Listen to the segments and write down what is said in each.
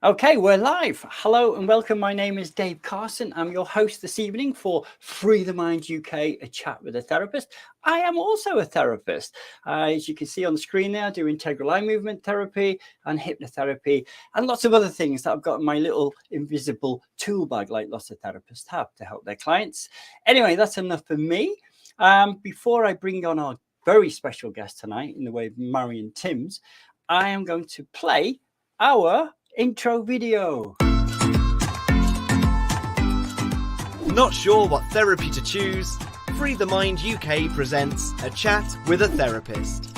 Okay, we're live. Hello and welcome. My name is Dave Carson. I'm your host this evening for Free the Mind UK, a chat with a therapist. I am also a therapist. As you can see on the screen there, I do integral eye movement therapy and hypnotherapy and lots of other things that I've got in my little invisible tool bag, like lots of therapists have to help their clients. Anyway, that's enough for me. Before I bring on our very special guest tonight in the way of Marian Timms, I am going to play our intro video. Not sure what therapy to choose? Free the Mind UK presents a chat with a therapist.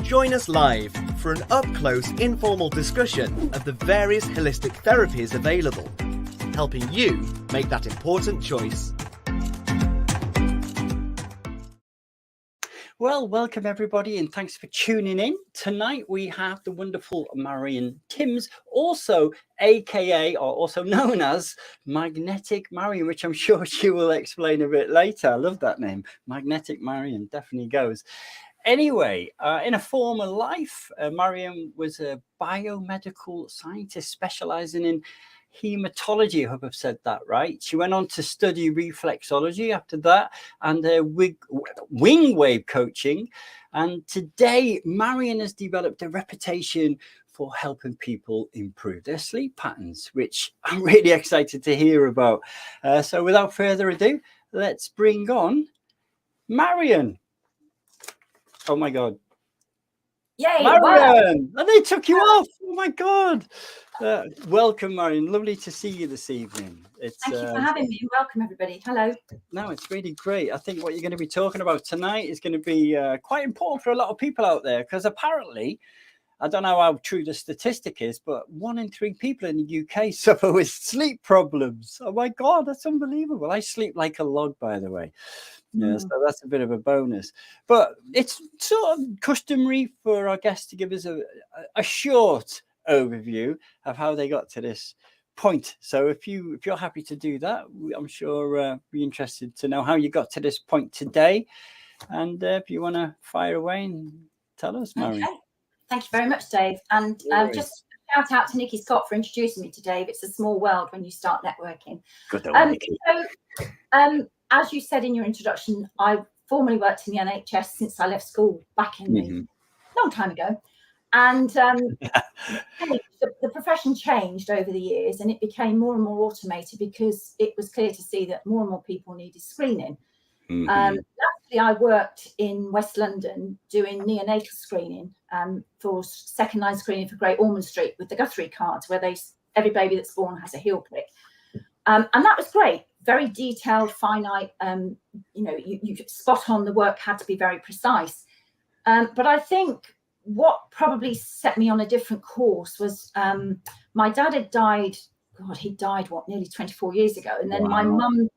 Join us live for an up-close informal discussion of the various holistic therapies available, helping you make that important choice. Well, welcome everybody and thanks for tuning in. Tonight we have the wonderful Marian Timms, also aka or also known as Magnetic Marian, which I'm sure she will explain a bit later. I love that name, Magnetic Marian, definitely goes. Anyway, in a former life, Marian was a biomedical scientist specializing in hematology. I hope I've said that right. She went on to study reflexology after that and wing wave coaching. And today, Marian has developed a reputation for helping people improve their sleep patterns, which I'm really excited to hear about. So without further ado, let's bring on Marian. Oh my God. Yay, Marian! wow. And they took you off. Oh my God. Welcome, Marian. Lovely to see you this evening. Thank you for having me. Welcome, everybody. Hello. No, it's really great. I think what you're going to be talking about tonight is going to be quite important for a lot of people out there, because apparently, I don't know how true the statistic is, but 1 in 3 people in the UK suffer with sleep problems. Oh my God, that's unbelievable. I sleep like a log, by the way. Yeah, so that's a bit of a bonus. But it's sort of customary for our guests to give us a short overview of how they got to this point. So if you're happy to do that, I'm sure be interested to know how you got to this point today. And if you want to fire away and tell us, Marian. Okay. Thank you very much, Dave. And just shout out to Nikki Scott for introducing me to Dave. It's a small world when you start networking. Good old Nikki. So, as you said in your introduction, I formerly worked in the NHS since I left school back in a long time ago. And the profession changed over the years and it became more and more automated because it was clear to see that more and more people needed screening. Lastly, I worked in West London doing neonatal screening for second line screening for Great Ormond Street with the Guthrie cards, where every baby that's born has a heel prick. And that was great. Very detailed, finite, you spot on, the work had to be very precise. But I think what probably set me on a different course was my dad had died, he died, nearly 24 years ago. And then my mum,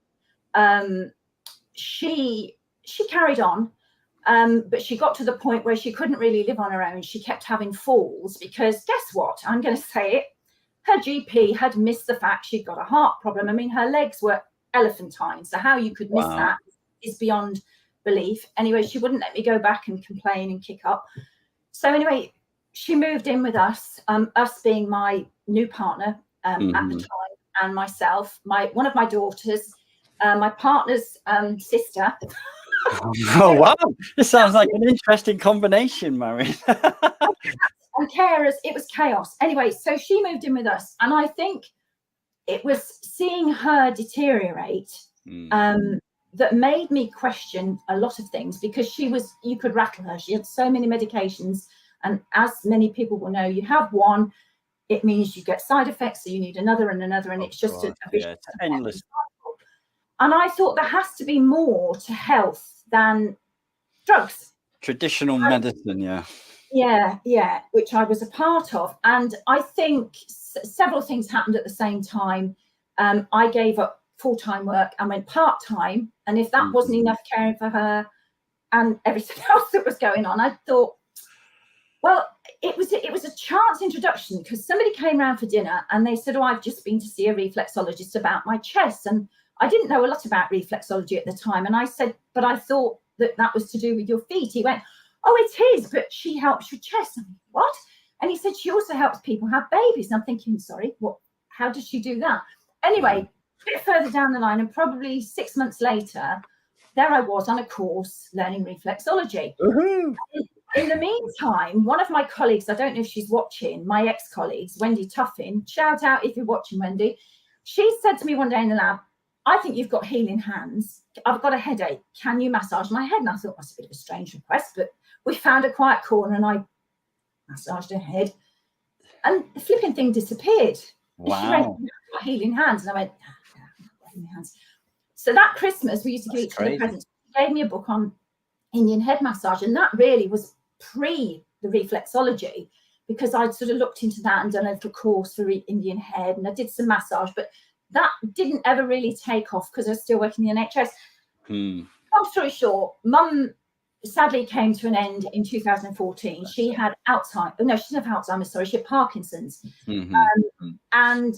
she carried on, but she got to the point where she couldn't really live on her own. She kept having falls because guess what? I'm going to say it. Her GP had missed the fact she'd got a heart problem. I mean, her legs were elephantine. So how you could miss that is beyond belief. Anyway, she wouldn't let me go back and complain and kick up. So anyway, she moved in with us, us being my new partner at the time, and myself, one of my daughters, my partner's sister. Oh, wow. This sounds like an interesting combination, Marian. And carers, it was chaos. Anyway, so she moved in with us. And I think it was seeing her deteriorate that made me question a lot of things, because you could rattle her. She had so many medications. And as many people will know, you have one, it means you get side effects. So you need another and another. And it's just it's endless. And I thought there has to be more to health than drugs. Traditional medicine, yeah. Yeah, which I was a part of. And I think several things happened at the same time. I gave up full-time work and went part-time. And if that wasn't enough caring for her and everything else that was going on, I thought, well, it was a chance introduction, because somebody came round for dinner and they said, I've just been to see a reflexologist about my chest. And I didn't know a lot about reflexology at the time. And I said, but I thought that was to do with your feet. He went, oh, it is, but she helps your chest. I'm like, what? And he said, she also helps people have babies. And I'm thinking, sorry, what? How does she do that? Anyway, a bit further down the line, and probably 6 months later, there I was on a course learning reflexology. In the meantime, one of my colleagues, I don't know if she's watching, my ex-colleagues, Wendy Tuffin, shout out if you're watching, Wendy. She said to me one day in the lab, I think you've got healing hands. I've got a headache. Can you massage my head? And I thought, that's a bit of a strange request, but we found a quiet corner and I massaged her head. And the flipping thing disappeared. Wow. She went, you've got healing hands. And I went, I've got healing hands. So that Christmas, we used to give each other presents. She gave me a book on Indian head massage. And that really was pre the reflexology, because I'd sort of looked into that and done a little course for Indian head, and I did some massage, but that didn't ever really take off because I was still working in the NHS. Long story short, Mum sadly came to an end in 2014. She had Alzheimer's. No, she didn't have Alzheimer's, sorry, she had Parkinson's. And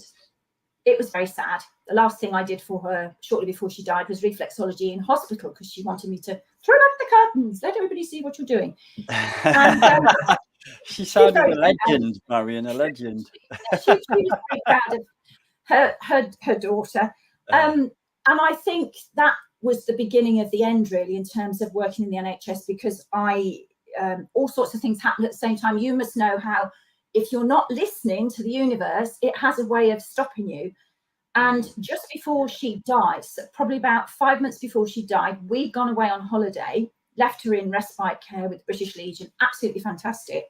it was very sad. The last thing I did for her shortly before she died was reflexology in hospital, because she wanted me to throw back the curtains, let everybody see what you're doing. And, she sounded a legend, Marian, a legend. She was very proud of her daughter. And I think that was the beginning of the end, really, in terms of working in the NHS, because all sorts of things happen at the same time. You must know how, if you're not listening to the universe, it has a way of stopping you. And just before she died, so probably about 5 months before she died, we'd gone away on holiday, left her in respite care with British Legion, absolutely fantastic.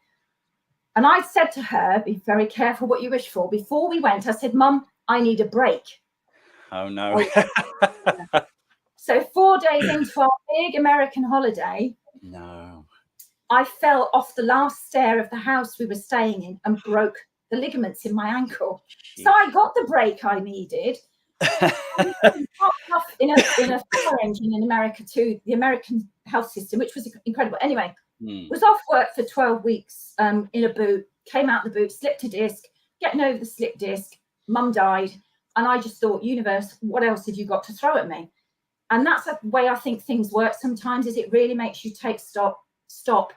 And I said to her, be very careful what you wish for. Before we went, I said, Mum, I need a break. Oh, no. So 4 days into our big American holiday, I fell off the last stair of the house we were staying in and broke the ligaments in my ankle. Jeez. So I got the break I needed. Off in a fire engine in America to the American health system, which was incredible. Anyway, was off work for 12 weeks in a boot, came out the boot, slipped a disc, getting over the slip disc, Mum died. And I just thought, universe, what else have you got to throw at me? And that's the way I think things work sometimes, is it really makes you take stop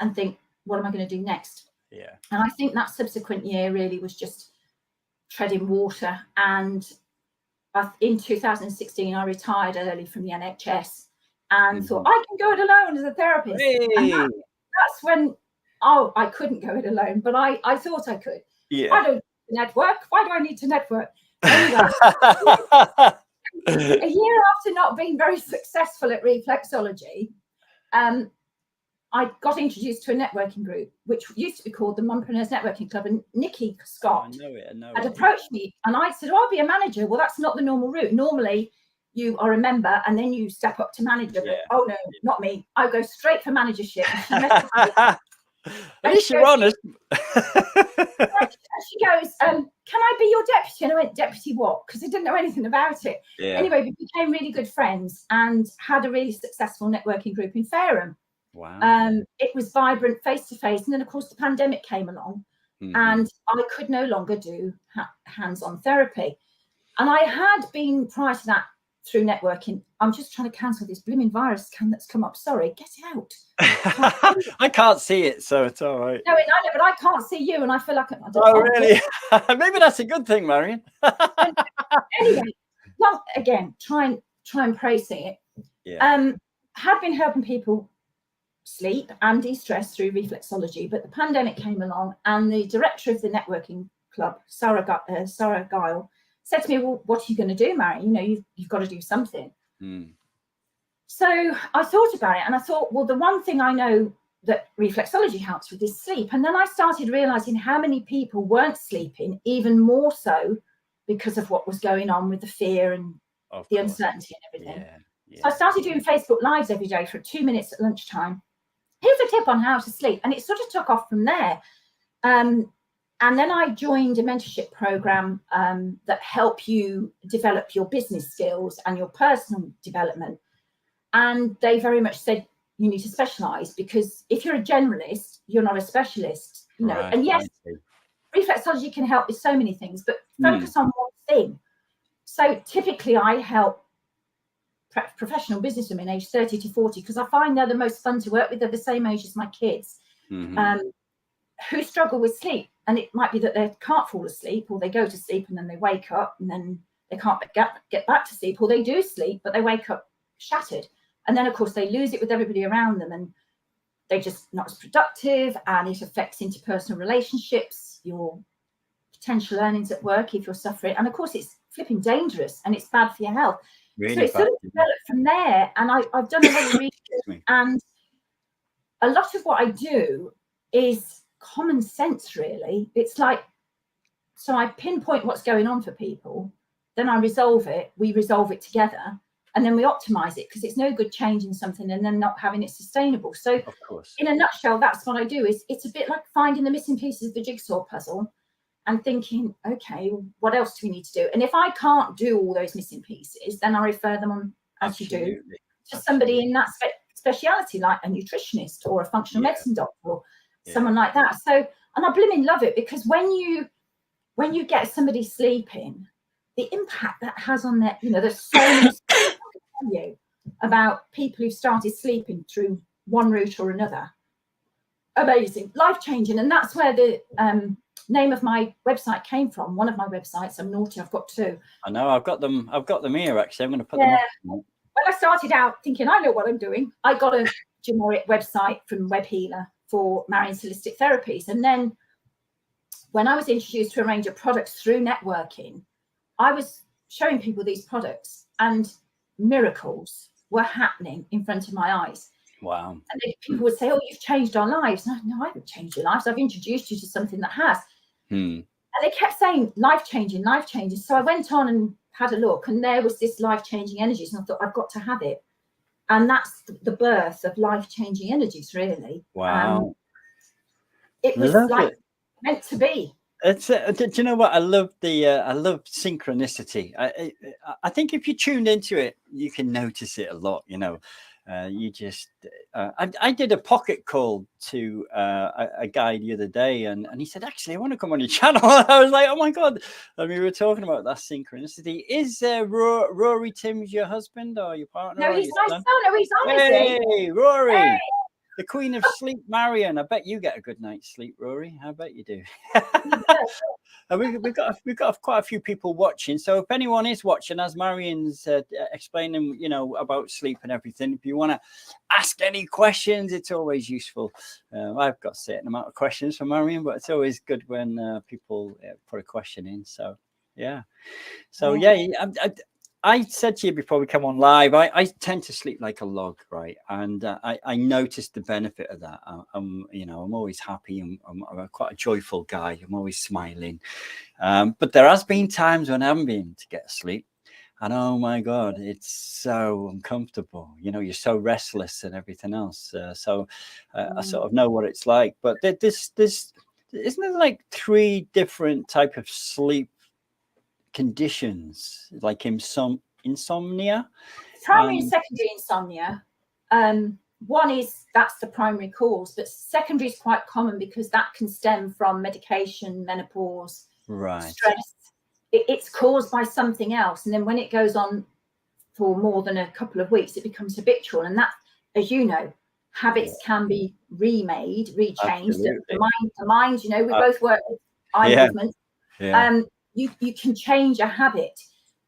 and think, what am I going to do next? Yeah. And I think that subsequent year really was just treading water. And in 2016, I retired early from the NHS and thought, I can go it alone as a therapist. Hey. And that's when, I couldn't go it alone, but I thought I could. Yeah. I don't network. Why do I need to network? Anyway, a year after not being very successful at reflexology, I got introduced to a networking group, which used to be called the Mompreneurs Networking Club, and Nikki Scott had approached me, and I said, I'll be a manager. Well, that's not the normal route. Normally, you are a member and then you step up to manager. But, oh, no, not me. I go straight for managership. And she messaged me. At least you're honest. She goes, can I be your deputy? And I went, deputy what? Because I didn't know anything about it. Yeah. Anyway, we became really good friends and had a really successful networking group in Fareham. Wow. It was vibrant, face-to-face. And then, of course, the pandemic came along and I could no longer do hands-on therapy. And I had been, prior to that, through networking, I'm just trying to cancel this blooming virus that's come up. Sorry, get it out. I can't see it, so it's all right. No, I know, but I can't see you, and I feel like I don't. Oh, really? Maybe that's a good thing, Marian. Anyway, well, again, try and praising it. Yeah. Had been helping people sleep and de-stress through reflexology, but the pandemic came along, and the director of the networking club, Sarah Guile, said to me, well, what are you going to do, Marian? You know, you've got to do something. So I thought about it, and I thought, well, the one thing I know that reflexology helps with is sleep. And then I started realizing how many people weren't sleeping, even more so because of what was going on with the fear and the uncertainty and everything. So I started doing Facebook Lives every day for 2 minutes at lunchtime. Here's a tip on how to sleep. And it sort of took off from there. And then I joined a mentorship program that help you develop your business skills and your personal development. And they very much said, you need to specialize, because if you're a generalist, you're not a specialist. You know, and yes, reflexology can help with so many things, but focus on one thing. So typically I help professional businesswomen aged 30 to 40, because I find they're the most fun to work with. They're the same age as my kids, who struggle with sleep. And it might be that they can't fall asleep, or they go to sleep and then they wake up and then they can't get back to sleep, or they do sleep, but they wake up shattered. And then, of course, they lose it with everybody around them, and they're just not as productive, and it affects interpersonal relationships, your potential earnings at work if you're suffering. And of course, it's flipping dangerous and it's bad for your health. Really so it's sort of developed from there. And I've done a lot of research, and a lot of what I do is common sense, really. It's like, so I pinpoint what's going on for people, then I resolve it, we resolve it together, and then we optimize it, because it's no good changing something and then not having it sustainable. So of course, in a nutshell, that's what I do. Is it's a bit like finding the missing pieces of the jigsaw puzzle and thinking, okay, what else do we need to do? And if I can't do all those missing pieces, then I refer them on, as you do, to somebody in that speciality, like a nutritionist or a functional medicine doctor, or someone like that. So, and I blooming love it, because when you get somebody sleeping, the impact that has on their, there's so many stories I can tell you about people who started sleeping through one route or another. Amazing, life-changing. And that's where the name of my website came from. One of my websites. I'm naughty, I've got two. I know, I've got them here, actually. I'm going to put them up. When I started out thinking I know what I'm doing, I got a generic website from Web Healer for Marian's Holistic Therapies. And then when I was introduced to a range of products through networking, I was showing people these products, and miracles were happening in front of my eyes. Wow. And people would say, oh, you've changed our lives. No, I haven't changed your lives. I've introduced you to something that has. And they kept saying life-changing, life-changing. So I went on and had a look, and there was this life-changing energies. And I thought, I've got to have it. And that's the birth of life-changing energies, really. Wow. It was meant to be. It's do you know what I love? I love synchronicity. I think if you tuned into it, you can notice it a lot. You just I did a pocket call to a guy the other day, and he said, actually, I want to come on your channel. I was like, oh my god. And we were talking about that synchronicity. Is Rory Timms your husband or your partner? No, he's my son. No, he's on. Hey, Rory. Hey. The queen of sleep, Marian. I bet you get a good night's sleep, Rory. I bet you do. We've got quite a few people watching. So if anyone is watching, as Marian's explaining, about sleep and everything, if you want to ask any questions, it's always useful. I've got a certain amount of questions for Marian, but it's always good when people put a question in. So yeah. So I said to you before we come on live, I tend to sleep like a log, right? And I noticed the benefit of that. I'm always happy. I'm quite a joyful guy. I'm always smiling. But there has been times when I haven't been able to get sleep. And oh my God, it's so uncomfortable. You're so restless and everything else. I sort of know what it's like. But this isn't there like 3 different type of sleep conditions, like insomnia, primary and secondary insomnia. One is that's the primary cause, but secondary is quite common because that can stem from medication, menopause, stress. It's caused by something else, and then when it goes on for more than a couple of weeks, it becomes habitual. And that, as you know, habits can be remade, rechanged. The mind, we both work with eye movement. You can change a habit,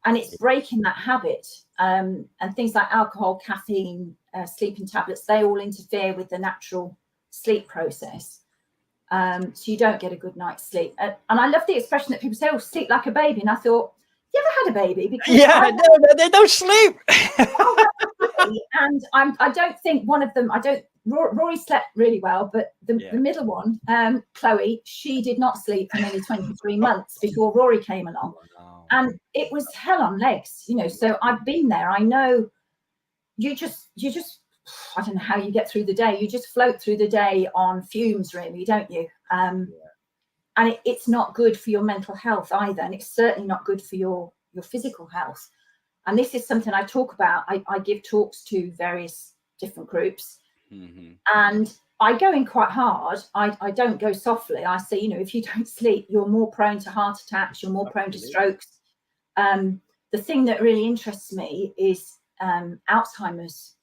and it's breaking that habit. And things like alcohol, caffeine, sleeping tablets, they all interfere with the natural sleep process. So you don't get a good night's sleep. And I love the expression that people say, oh, sleep like a baby. And I thought, you ever had a baby? Because they don't sleep. And I don't think one of them, Rory slept really well, but the middle one, Chloe, she did not sleep for nearly 23 months before Rory came along. And it was hell on legs, so I've been there. I know you just, I don't know how you get through the day. You just float through the day on fumes, really, don't you? And it's not good for your mental health either. And it's certainly not good for your physical health. And this is something I talk about. I give talks to various different groups. And I go in quite hard. I don't go softly. I say, if you don't sleep, you're more prone to heart attacks, you're more prone to strokes. The thing that really interests me is Alzheimer's,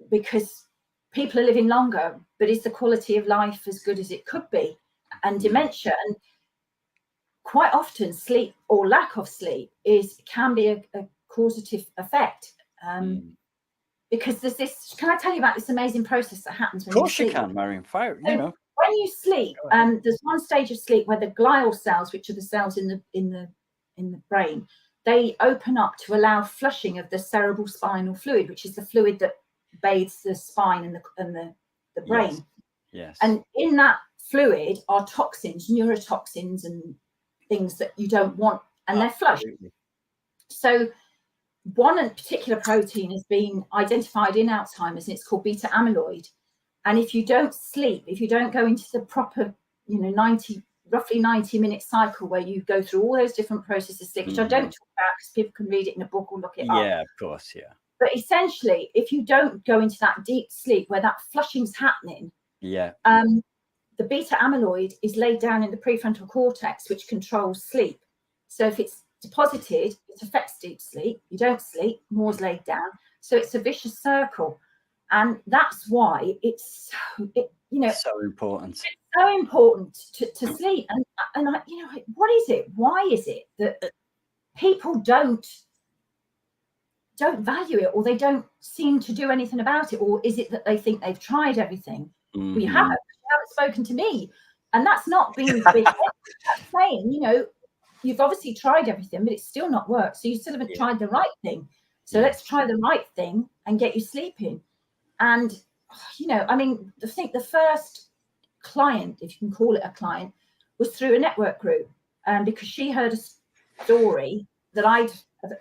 because people are living longer, but is the quality of life as good as it could be? And dementia, and quite often sleep or lack of sleep can be a causative effect. Because there's this, can I tell you about this amazing process that happens when you sleep? Of course you can, Marian. Fire, so when you sleep, there's one stage of sleep where the glial cells, which are the cells in the brain, they open up to allow flushing of the cerebral spinal fluid, which is the fluid that bathes the spine and the brain. Yes. And in that fluid are toxins, neurotoxins, and things that you don't want, and they're flushed. So one particular protein has been identified in Alzheimer's, and it's called beta amyloid. And if you don't sleep, if you don't go into the proper, roughly 90-minute cycle where you go through all those different processes of sleep, which I don't talk about because people can read it in a book or look it up. Yeah, of course, yeah. But essentially, if you don't go into that deep sleep where that flushing's happening, the beta amyloid is laid down in the prefrontal cortex, which controls sleep. So if it's deposited, it affects deep sleep. You don't sleep, more's laid down. So it's a vicious circle. And that's why it's so important. It's so important to sleep. And what is it? Why is it that people don't value it, or they don't seem to do anything about it? Or is it that they think they've tried everything? Well, you haven't spoken to me. And that's not being big. That's saying, you've obviously tried everything, but it's still not worked. So you still haven't tried the right thing. So let's try the right thing and get you sleeping. And, I think the first client, if you can call it a client, was through a network group, because she heard a story that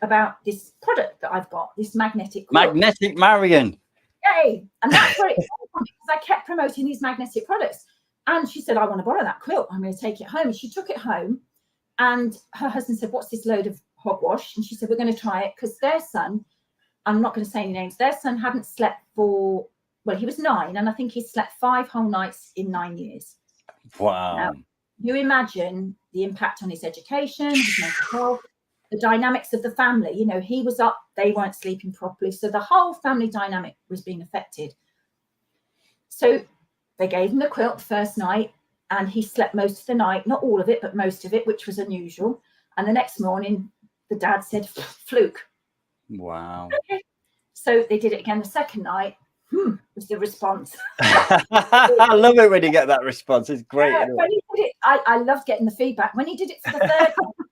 about this product that I've got, this magnetic quilt. Magnetic Marian. Yay! And that's where it came from, because I kept promoting these magnetic products. And she said, I want to borrow that quilt. I'm going to take it home. And she took it home, and her husband said, what's this load of hogwash? And she said, we're going to try it, because their son, I'm not going to say any names, their son hadn't slept he was 9, and I think he slept 5 whole nights in 9 years. Wow. Now, you imagine the impact on his education, his mental health, the dynamics of the family. He was up, they weren't sleeping properly. So the whole family dynamic was being affected. So they gave him the quilt the first night, and he slept most of the night, not all of it, but most of it, which was unusual. And the next morning, the dad said, fluke. Wow. Okay. So they did it again the second night. Was the response. I love it when you get that response. It's great. When he did it, I loved getting the feedback. When he did it for the third time,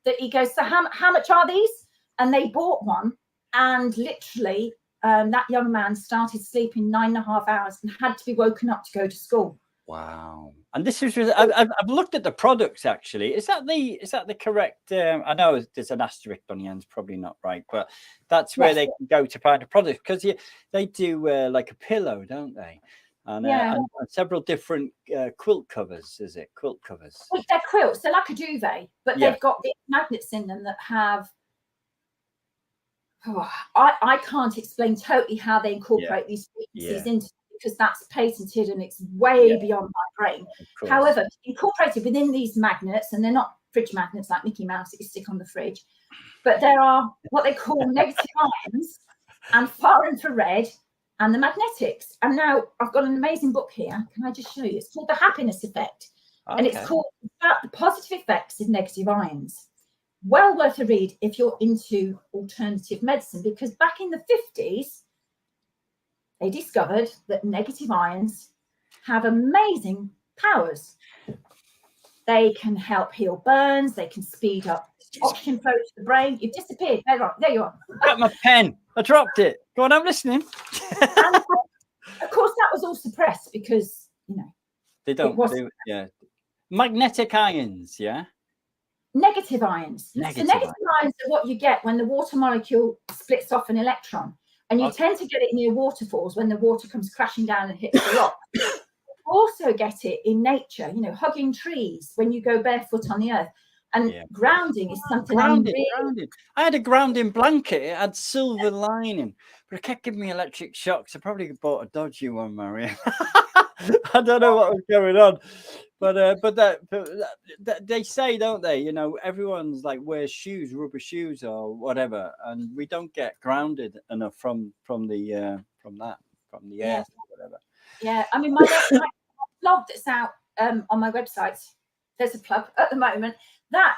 that he goes, so how much are these? And they bought one, and literally that young man started sleeping 9.5 hours and had to be woken up to go to school. Wow. And this is, I've looked at the products actually. Is that the correct, I know there's an asterisk on the end, probably not right, but that's where they can go to find the product, because they do like a pillow, don't they? And, and several different quilt covers, is it? Quilt covers. Well, they're quilts, they're like a duvet, but they've got these magnets in them that have, I can't explain totally how they incorporate these frequencies into, because that's patented and it's way beyond my brain. However, incorporated within these magnets, and they're not fridge magnets like Mickey Mouse that you stick on the fridge, but there are what they call negative ions and far infrared and the magnetics. And now I've got an amazing book here. Can I just show you? It's called The Happiness Effect. Okay. And it's called about the positive effects of negative ions. Well worth a read if you're into alternative medicine, because back in the 50s, they discovered that negative ions have amazing powers. They can help heal burns. They can speed up oxygen flow to the brain. You've disappeared. There you are. Got my pen. I dropped it. Go on, I'm listening. And of course, that was all suppressed because, they don't. Magnetic ions, Negative ions. So negative ions are what you get when the water molecule splits off an electron. And you tend to get it near waterfalls when the water comes crashing down and hits the rock. You also get it in nature, hugging trees when you go barefoot on the earth. And grounding is something grounded. I had a grounding blanket. It had silver lining, but it kept giving me electric shocks. I probably bought a dodgy one, Marian. I don't know what was going on, but they say, don't they? You know, everyone's like wears shoes, rubber shoes or whatever, and we don't get grounded enough from the Yeah. earth or whatever. Yeah, I mean, my blog that's out on my website, there's a plug at the moment that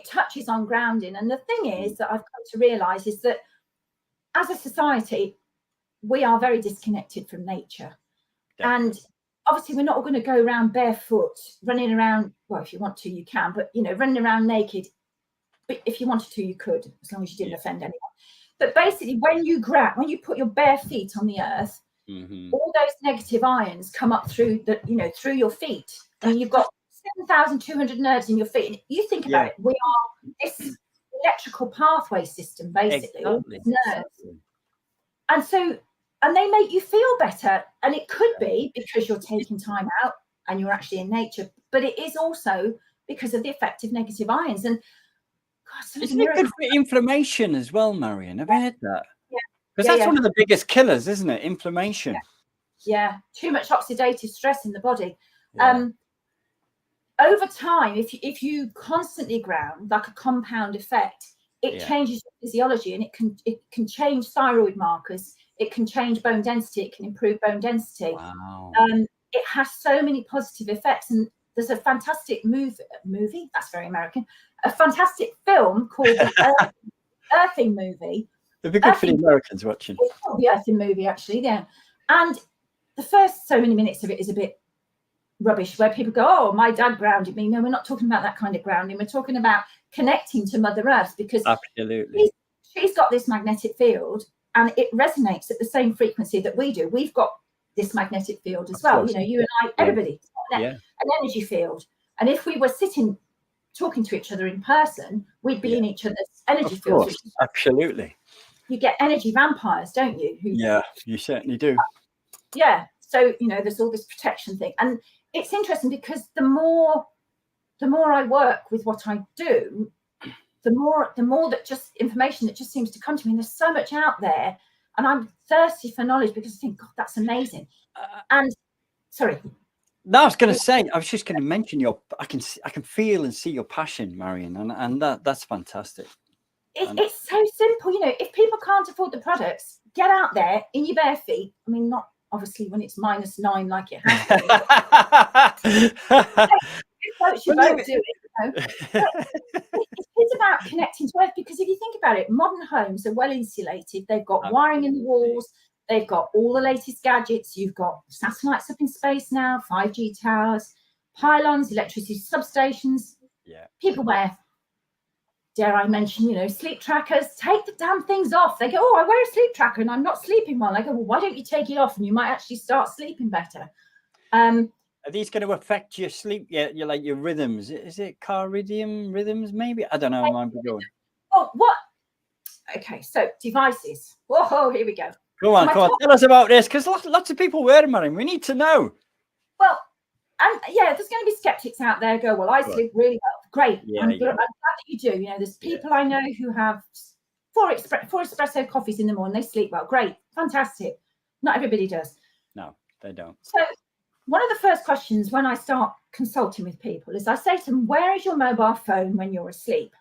touches on grounding. And the thing is that I've come to realize is that as a society, we are very disconnected from nature. Definitely. And obviously we're not all going to go around barefoot, running around. Well, if you want to, you can, but you know, running around naked. But if you wanted to, you could, as long as you didn't offend anyone. But basically, when you put your bare feet on the earth, all those negative ions come up through through your feet. I mean, you've got 7,200 nerves in your feet. And you think about it, we are this electrical pathway system, basically, all these nerves. And they make you feel better. And it could be because you're taking time out and you're actually in nature, but it is also because of the effect of negative ions. And God, isn't it good for inflammation as well, Marian? Have you heard that? Yeah. Because that's one of the biggest killers, isn't it? Inflammation. Yeah. Too much oxidative stress in the body. Over time, if you constantly ground, like a compound effect, it changes your physiology, and it can change thyroid markers. It can change bone density. It can improve bone density. Wow. It has so many positive effects. And there's a fantastic movie, that's very American, a fantastic film called the Earthing movie. It'd be good for the Americans watching. It's called the Earthing movie, actually, yeah. And the first so many minutes of it is a bit rubbish, where people go, oh, my dad grounded me. No, we're not talking about that kind of grounding. We're talking about connecting to Mother Earth, because absolutely she's got this magnetic field and it resonates at the same frequency that we do. We've got this magnetic field as well. You know, you and I, everybody, an energy field. And if we were sitting talking to each other in person, we'd be in each other's energy fields. Absolutely. You get energy vampires, don't you? Yeah, you certainly do. Yeah. So, you know, there's all this protection thing. And it's interesting because the more I work with what I do, the more that just information that just seems to come to me. And there's so much out there, and I'm thirsty for knowledge because I think, God, that's amazing. And sorry. No, I was going to say, I was just going to mention I can feel and see your passion, Marian, and that's fantastic. It's so simple, you know. If people can't afford the products, get out there in your bare feet. I mean, not obviously when it's -9 like it has been. You won't do it, you know. It's about connecting to Earth, because if you think about it, modern homes are well insulated. They've got wiring in the walls. They've got all the latest gadgets. You've got satellites up in space now, 5G towers, pylons, electricity substations. Yeah. People wear, dare I mention, you know, sleep trackers. Take the damn things off. They go, oh, I wear a sleep tracker and I'm not sleeping well. I go, well, why don't you take it off and you might actually start sleeping better? Are these going to affect your sleep? Your rhythms? Is it rhythms? Maybe, I don't know. I might be going. Oh, what? Okay, so devices. Whoa, here we go. Go on, tell us about this, because lots of people wear them, Marian. We need to know. Well, and yeah, there's going to be skeptics out there go, well, I sleep really well. Great. I'm glad that you do. You know, there's people I know who have four espresso coffees in the morning. They sleep well. Great. Fantastic. Not everybody does. No, they don't. So one of the first questions when I start consulting with people is I say to them, where is your mobile phone when you're asleep?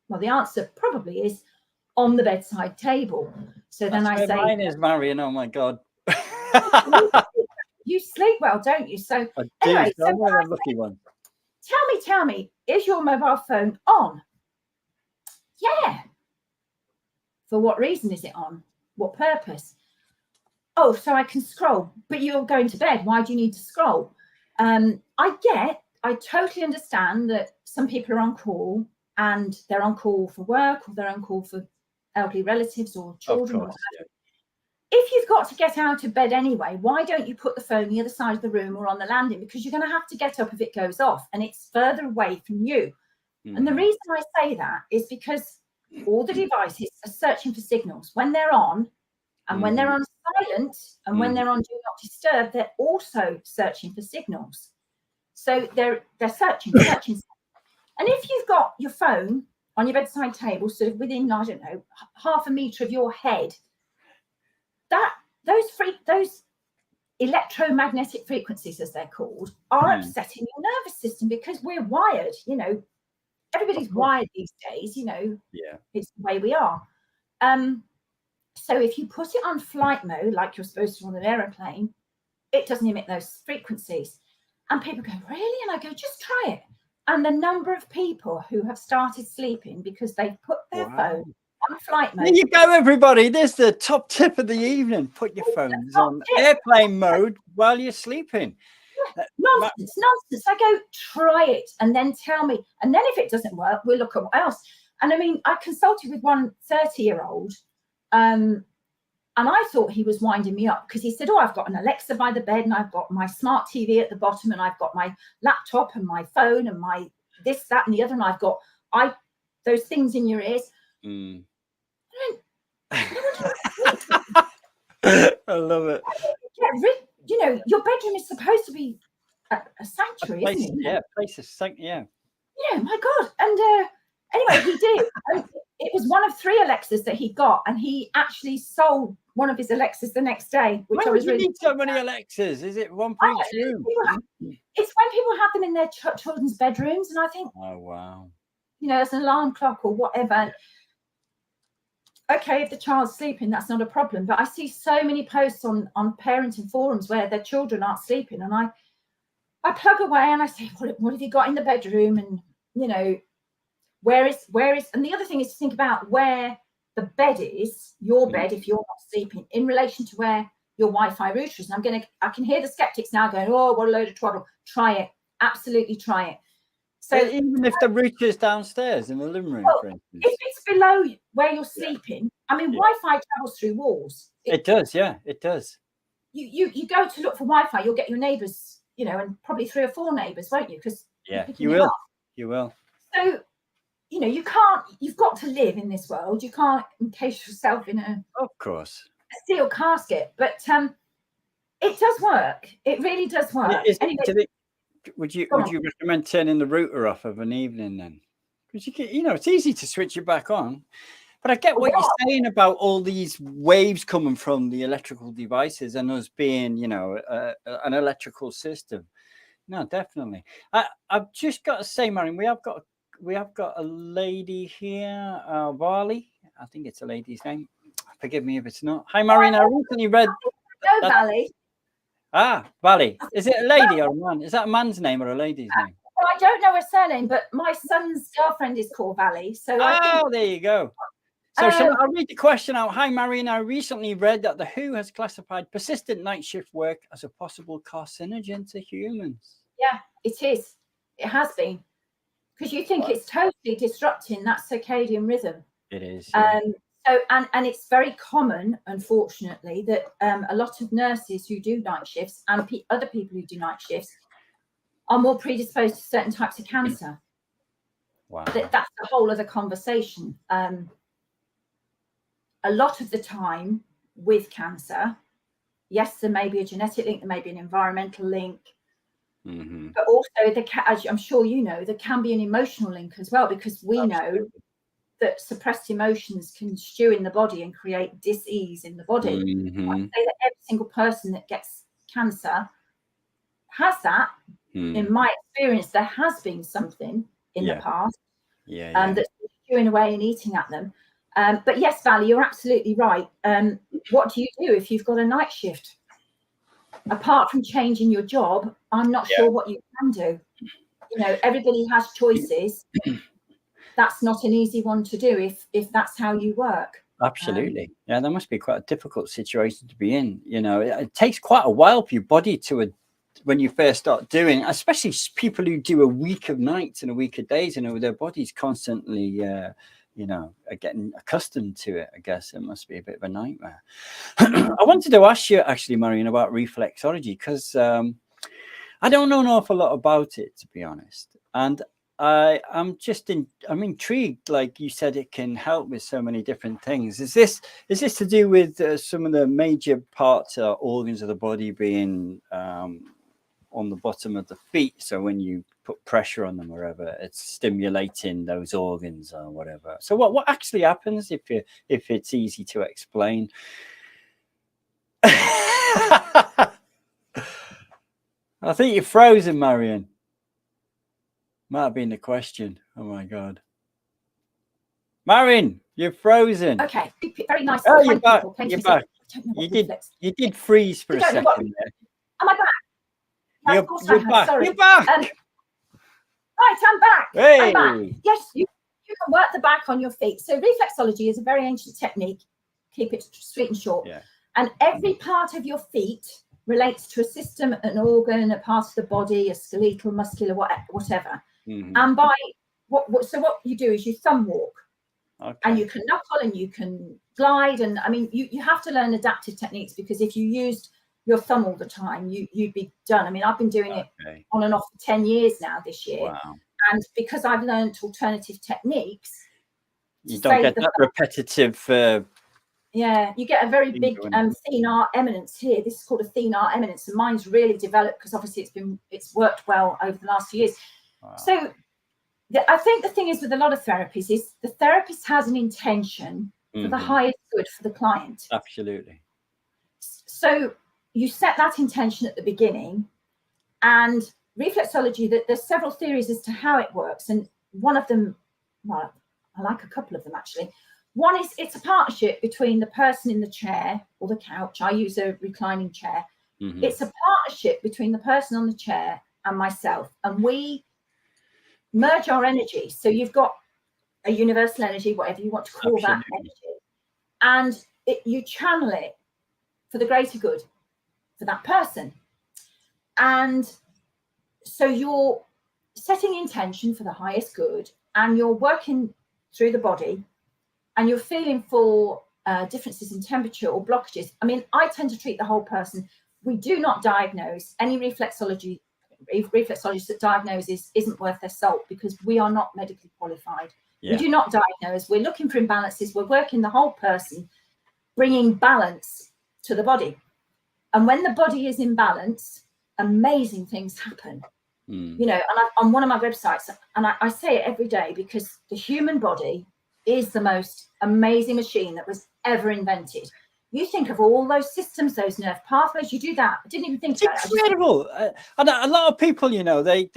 Well, the answer probably is on the bedside table. So then I say, mine is, Marian. Oh my God. You sleep well, don't you? So anyway, I'm a lucky one. Tell me, is your mobile phone on? Yeah. For what reason is it on? What purpose? Oh, so I can scroll. But you're going to bed. Why do you need to scroll? I totally understand that some people are on call, and they're on call for work, or they're on call for elderly relatives or children. Of course, If you've got to get out of bed anyway, why don't you put the phone the other side of the room or on the landing? Because you're going to have to get up if it goes off, and it's further away from you. And the reason I say that is because all the devices are searching for signals. When they're on, and when they're on silent, and when they're on do not disturb, they're also searching for signals. So they're searching. And if you've got your phone on your bedside table, sort of within, I don't know, half a metre of your head, those electromagnetic frequencies, as they're called, are upsetting your nervous system because we're wired, you know, everybody's wired these days, you know, it's the way we are. So if you put it on flight mode, like you're supposed to on an aeroplane, it doesn't emit those frequencies. And people go, really? And I go, just try it. And the number of people who have started sleeping because they've put their phone on flight mode. There you go, everybody. There's the top tip of the evening. Put your phones on airplane mode while you're sleeping. Nonsense. I go, try it and then tell me. And then if it doesn't work, we'll look at what else. And I mean, I consulted with one 30-year-old and I thought he was winding me up because he said, oh, I've got an Alexa by the bed and I've got my smart TV at the bottom and I've got my laptop and my phone and my this, that and the other. And I've got those things in your ears. I love it. You know, your bedroom is supposed to be a sanctuary, isn't it? Yeah, place of sanctuary. Yeah. Yeah, my God. And anyway, he did. It was one of 3 Alexas that he got, and he actually sold one of his Alexas the next day. Which Why I was would you really need so many Alexas? Is it one for each room? It's when people have them in their children's bedrooms, and I think, oh wow, you know, as an alarm clock or whatever. Okay, if the child's sleeping, that's not a problem. But I see so many posts on parenting forums where their children aren't sleeping, and I plug away and I say, what have you got in the bedroom? And you know, where is? And the other thing is to think about where the bed is, your bed, if you're not sleeping, in relation to where your Wi-Fi router is. And I can hear the skeptics now going, oh, what a load of twaddle. Try it. Absolutely try it. So even if the router is downstairs in the living room, for instance. If it's below where you're sleeping, I mean, Wi-Fi travels through walls. It does, yeah, it does. You go to look for Wi-Fi, you'll get your neighbours, you know, and probably 3 or 4 neighbours, won't you? Because you will. You will. So, you know, you've got to live in this world. You can't encase yourself in a steel casket. But it does work. It really does work. Would you recommend turning the router off of an evening then? Because you know, it's easy to switch it back on. But I get what you're saying about all these waves coming from the electrical devices and us being, you know, an electrical system. No, definitely. I've just got to say, Marian, we have got a lady here, Vali. I think it's a lady's name. Forgive me if it's not. Hi, Marian. I recently read. No, Vali. Ah, Vali. Is it a lady or a man? Is that a man's name or a lady's name? Well, I don't know her surname, but my son's girlfriend is called Vali. So there you go. So I'll read the question out. Hi, Marian. I recently read that the WHO has classified persistent night shift work as a possible carcinogen to humans. Yeah, it is. It has been. Because you think it's totally disrupting that circadian rhythm. It is. Yeah. So and it's very common, unfortunately, that a lot of nurses who do night shifts and other people who do night shifts are more predisposed to certain types of cancer. Wow. That's a whole other conversation. A lot of the time with cancer, yes, there may be a genetic link, there may be an environmental link, but also as I'm sure you know, there can be an emotional link as well, because we know that suppressed emotions can stew in the body and create dis-ease in the body. I say that every single person that gets cancer has that. In my experience, there has been something in the past that's stewing away and eating at them. But yes, Vali, you're absolutely right. What do you do if you've got a night shift? Apart from changing your job, I'm not sure what you can do. You know, everybody has choices. That's not an easy one to do if that's how you work. Absolutely. Yeah, that must be quite a difficult situation to be in. You know, it takes quite a while for your body when you first start doing, especially people who do a week of nights and a week of days, you know, their body's constantly, you know, getting accustomed to it. I guess it must be a bit of a nightmare. I wanted to ask you actually, Marian, about reflexology, because I don't know an awful lot about it, to be honest. And I'm intrigued. Like you said, it can help with so many different things. Is this to do with some of the major parts or organs of the body being on the bottom of the feet? So when you put pressure on them or whatever, it's stimulating those organs or whatever. So what actually happens if it's easy to explain? I think you're frozen, Marian. Might have been the question. Oh my God. Marian, you're frozen. Okay, very nice. Oh, you're back. You're back. You did freeze for a second there. Am I back? You're back. Sorry. You're back. Right, I'm back. Hey. I'm back. Yes, you can work the back on your feet. So reflexology is a very ancient technique. Keep it sweet and short. Yeah. And every part of your feet relates to a system, an organ, a part of the body, a skeletal, muscular, whatever. Mm-hmm. And by what you do is you thumb walk. Okay. And you can knuckle and you can glide. And I mean, you have to learn adaptive techniques, because if you used your thumb all the time, you'd be done. I mean, I've been doing it on and off for 10 years now this year. Wow. And because I've learned alternative techniques, you don't get that repetitive. Yeah, you get a very big thenar eminence here. This is called a thenar eminence, and mine's really developed because obviously it's worked well over the last few years. Wow. So I think the thing is with a lot of therapies is the therapist has an intention for the highest good for the client. Absolutely. So you set that intention at the beginning, and reflexology, there's several theories as to how it works. And one of them, well, I like a couple of them actually. One is it's a partnership between the person in the chair or the couch. I use a reclining chair. Mm-hmm. It's a partnership between the person on the chair and myself, and we merge our energy. So you've got a universal energy, whatever you want to call that energy, and you channel it for the greater good for that person. And so you're setting intention for the highest good, and you're working through the body, and you're feeling for differences in temperature or blockages. I mean, I tend to treat the whole person. We do not diagnose. Any reflexologist that diagnoses isn't worth their salt, because we are not medically qualified. Yeah. We do not diagnose. We're looking for imbalances. We're working the whole person, bringing balance to the body. And when the body is in balance, amazing things happen. You know, and on one of my websites, and I say it every day, because the human body is the most amazing machine that was ever invented. You think of all those systems, those nerve pathways, you do that. I didn't even think about it. It's incredible. And a lot of people, you know, they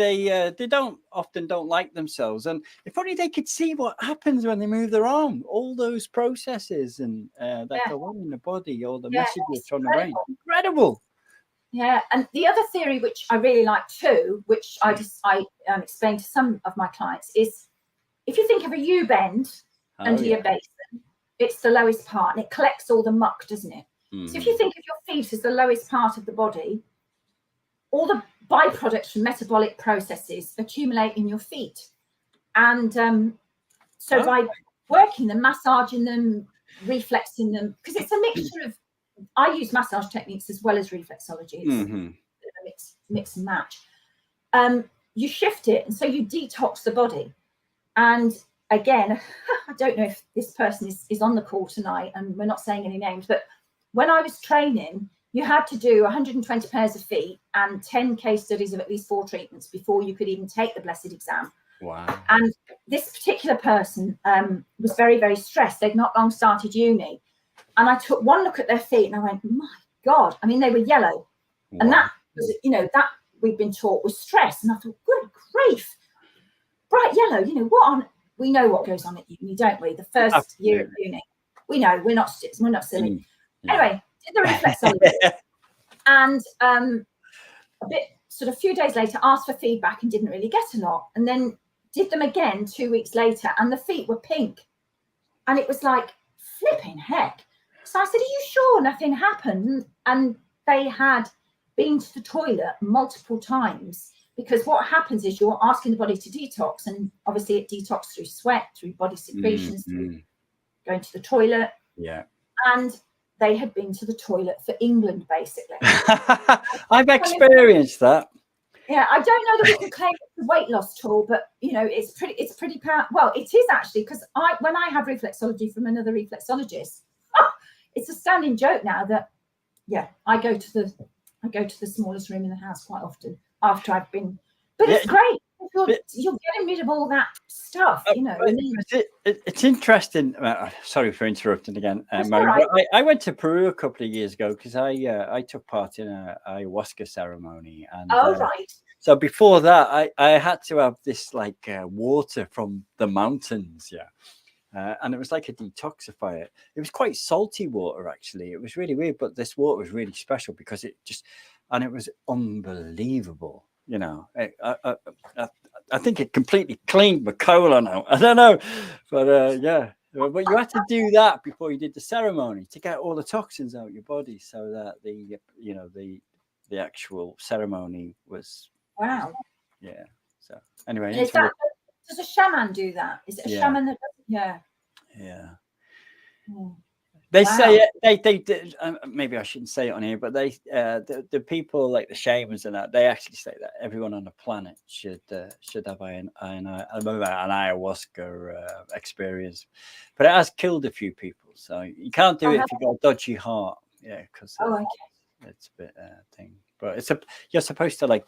often don't like themselves. And if only they could see what happens when they move their arm, all those processes and that go on in the body, all the messages from the brain. Incredible. Yeah, and the other theory, which I really like too, which I explain to some of my clients, is if you think of a U-bend under your basin, it's the lowest part, and it collects all the muck, doesn't it? Mm-hmm. So if you think of your feet as the lowest part of the body, all the byproducts from metabolic processes accumulate in your feet. And by working them, massaging them, reflexing them, because it's a mixture of, I use massage techniques as well as reflexology. It's a mix and match. You shift it, and so you detox the body. And again, I don't know if this person is on the call tonight, and we're not saying any names, but when I was training, you had to do 120 pairs of feet and 10 case studies of at least 4 treatments before you could even take the blessed exam. Wow. And this particular person was very, very stressed. They'd not long started uni. And I took one look at their feet and I went, my God, I mean, they were yellow. Wow. And that was, you know, that we've been taught was stress. And I thought, good grief, bright yellow, you know, we know what goes on at uni, don't we? The first year of uni. We know, we're not silly. Anyway, did the reflexology. And a few days later, asked for feedback and didn't really get a lot. And then did them again 2 weeks later, and the feet were pink. And it was like, flipping heck. So I said, are you sure nothing happened? And they had been to the toilet multiple times, because what happens is you're asking the body to detox, and obviously it detox through sweat, through body secretions, through going to the toilet. Yeah. And they had been to the toilet for England, basically. I've experienced that. Yeah, I don't know that we can claim it's a weight loss tool, but you know, it's pretty powerful. Well, it is actually, because when I have reflexology from another reflexologist, it's a standing joke now that I go to the smallest room in the house quite often after I've been, but it's great. you're getting rid of all that stuff, you know. And then, It's interesting. Sorry for interrupting again, Marian. right. I went to Peru a couple of years ago because I took part in a ayahuasca ceremony, and Right. so before that, I had to have this like water from the mountains, and it was like a detoxifier. It was quite salty water, actually. It was really weird, but this water was really special because it was unbelievable. You know, I think it completely cleaned my colon out. I don't know, but yeah. But you had to do that before you did the ceremony to get all the toxins out of your body, so that the actual ceremony was. Wow. Yeah. So anyway, does a shaman do that? Is it a shaman that does it? Yeah. Yeah. Oh. They say it. They did. Maybe I shouldn't say it on here, but the people like the shamans and that, they actually say that everyone on the planet should have an ayahuasca experience, but it has killed a few people. So you can't do it if you've got a dodgy heart. Yeah, because it's a bit thing. But you're supposed to like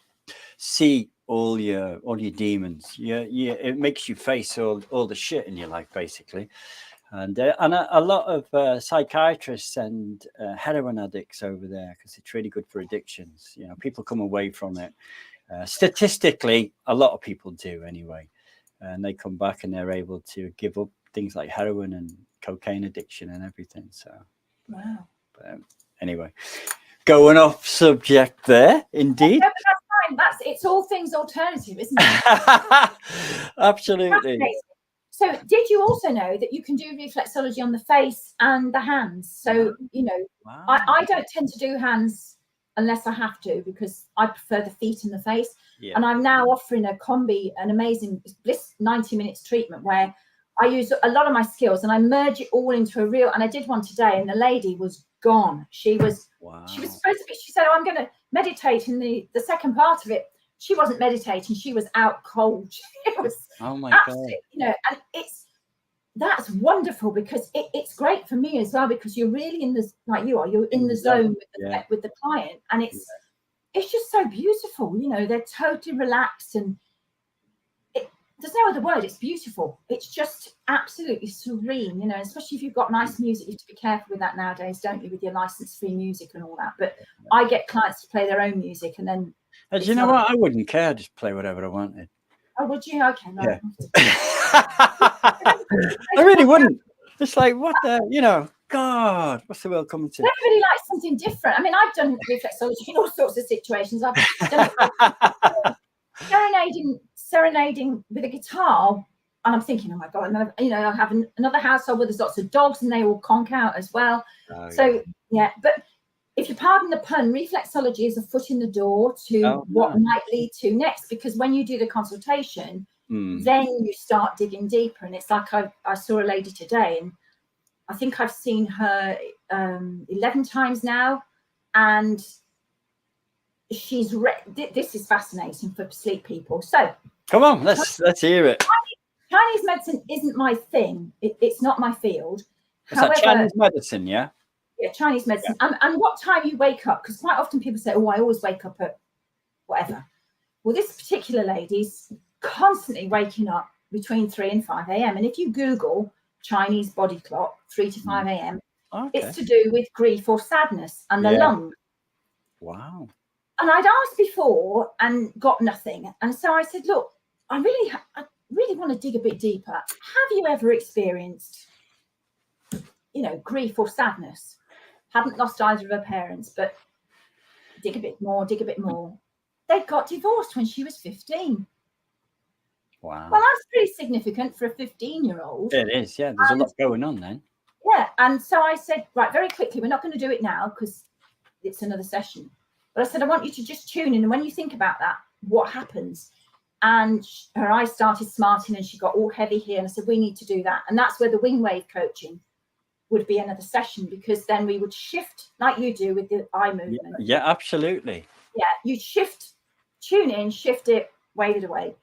see all your demons. Yeah, it makes you face all the shit in your life, basically. And a lot of psychiatrists and heroin addicts over there, because it's really good for addictions. You know, people come away from it. Statistically, a lot of people do anyway, and they come back and they're able to give up things like heroin and cocaine addiction and everything. So, wow. But anyway, going off subject there, indeed. No, but that's fine. It's all things alternative, isn't it? Absolutely. So did you also know that you can do reflexology on the face and the hands? So, you know, I don't tend to do hands unless I have to, because I prefer the feet and the face. Yeah. And I'm now offering an amazing Bliss 90 minutes treatment where I use a lot of my skills and I merge it all into a real, and I did one today and the lady was gone. She was supposed to be, she said, I'm going to meditate in the second part of it. She wasn't meditating. She was out cold. It was God. You know, and that's wonderful, because it's great for me as well, because you're really in this, like you are, you're in the zone with the client, and it's just so beautiful. You know, they're totally relaxed, and there's no other word. It's beautiful. It's just absolutely serene. You know, especially if you've got nice music. You have to be careful with that nowadays, don't you, with your license-free music and all that. But I get clients to play their own music, and then. Do you know what? I wouldn't care. Just play whatever I wanted. Oh, would you? Okay. No. Yeah. I really wouldn't. It's like, what the, you know, God, what's the world coming to? Everybody likes something different. I mean, I've done reflexology in all sorts of situations. I've done serenading with a guitar, and I'm thinking, oh my God, you know, I have another household where there's lots of dogs and they all conk out as well. But if you pardon the pun, reflexology is a foot in the door to what might lead to next, because when you do the consultation, then you start digging deeper. And it's like I saw a lady today, and I think I've seen her 11 times now, and she's this is fascinating for sleep people. So come on, let's hear it. Chinese medicine isn't my thing. It's not my field. However, that Chinese medicine, yeah? Yeah, Chinese medicine. And what time you wake up, because quite often people say, oh, I always wake up at whatever. Well, this particular lady's constantly waking up between 3 and 5 a.m. And if you Google Chinese body clock, 3 to 5 a.m., it's to do with grief or sadness and the lung. Wow. And I'd asked before and got nothing. And so I said, look, I really want to dig a bit deeper. Have you ever experienced, you know, grief or sadness? Hadn't lost either of her parents, but dig a bit more. They got divorced when she was 15. Wow. Well, that's pretty significant for a 15-year-old. It is, yeah. There's a lot going on then. Yeah, and so I said, right, very quickly, we're not going to do it now because it's another session. But I said, I want you to just tune in. And when you think about that, what happens? And her eyes started smarting and she got all heavy here. And I said, we need to do that. And that's where the wing wave coaching would be another session, because then we would shift like you do with the eye movement. Yeah, absolutely. Yeah, you shift, tune in, shift it, wave it away.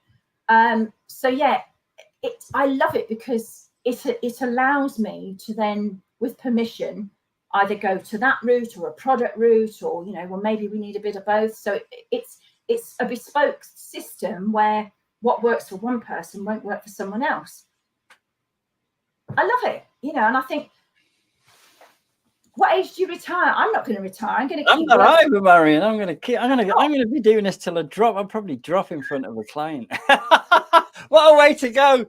So yeah, I love it because it allows me to then, with permission, either go to that route or a product route, or, you know, well, maybe we need a bit of both. So it's a bespoke system where what works for one person won't work for someone else. I love it, you know, and I think, what age do you retire? I'm not going to retire. I'm going to keep. I'm not either, Marian. I'm going to be doing this till I drop. I'll probably drop in front of a client. What a way to go!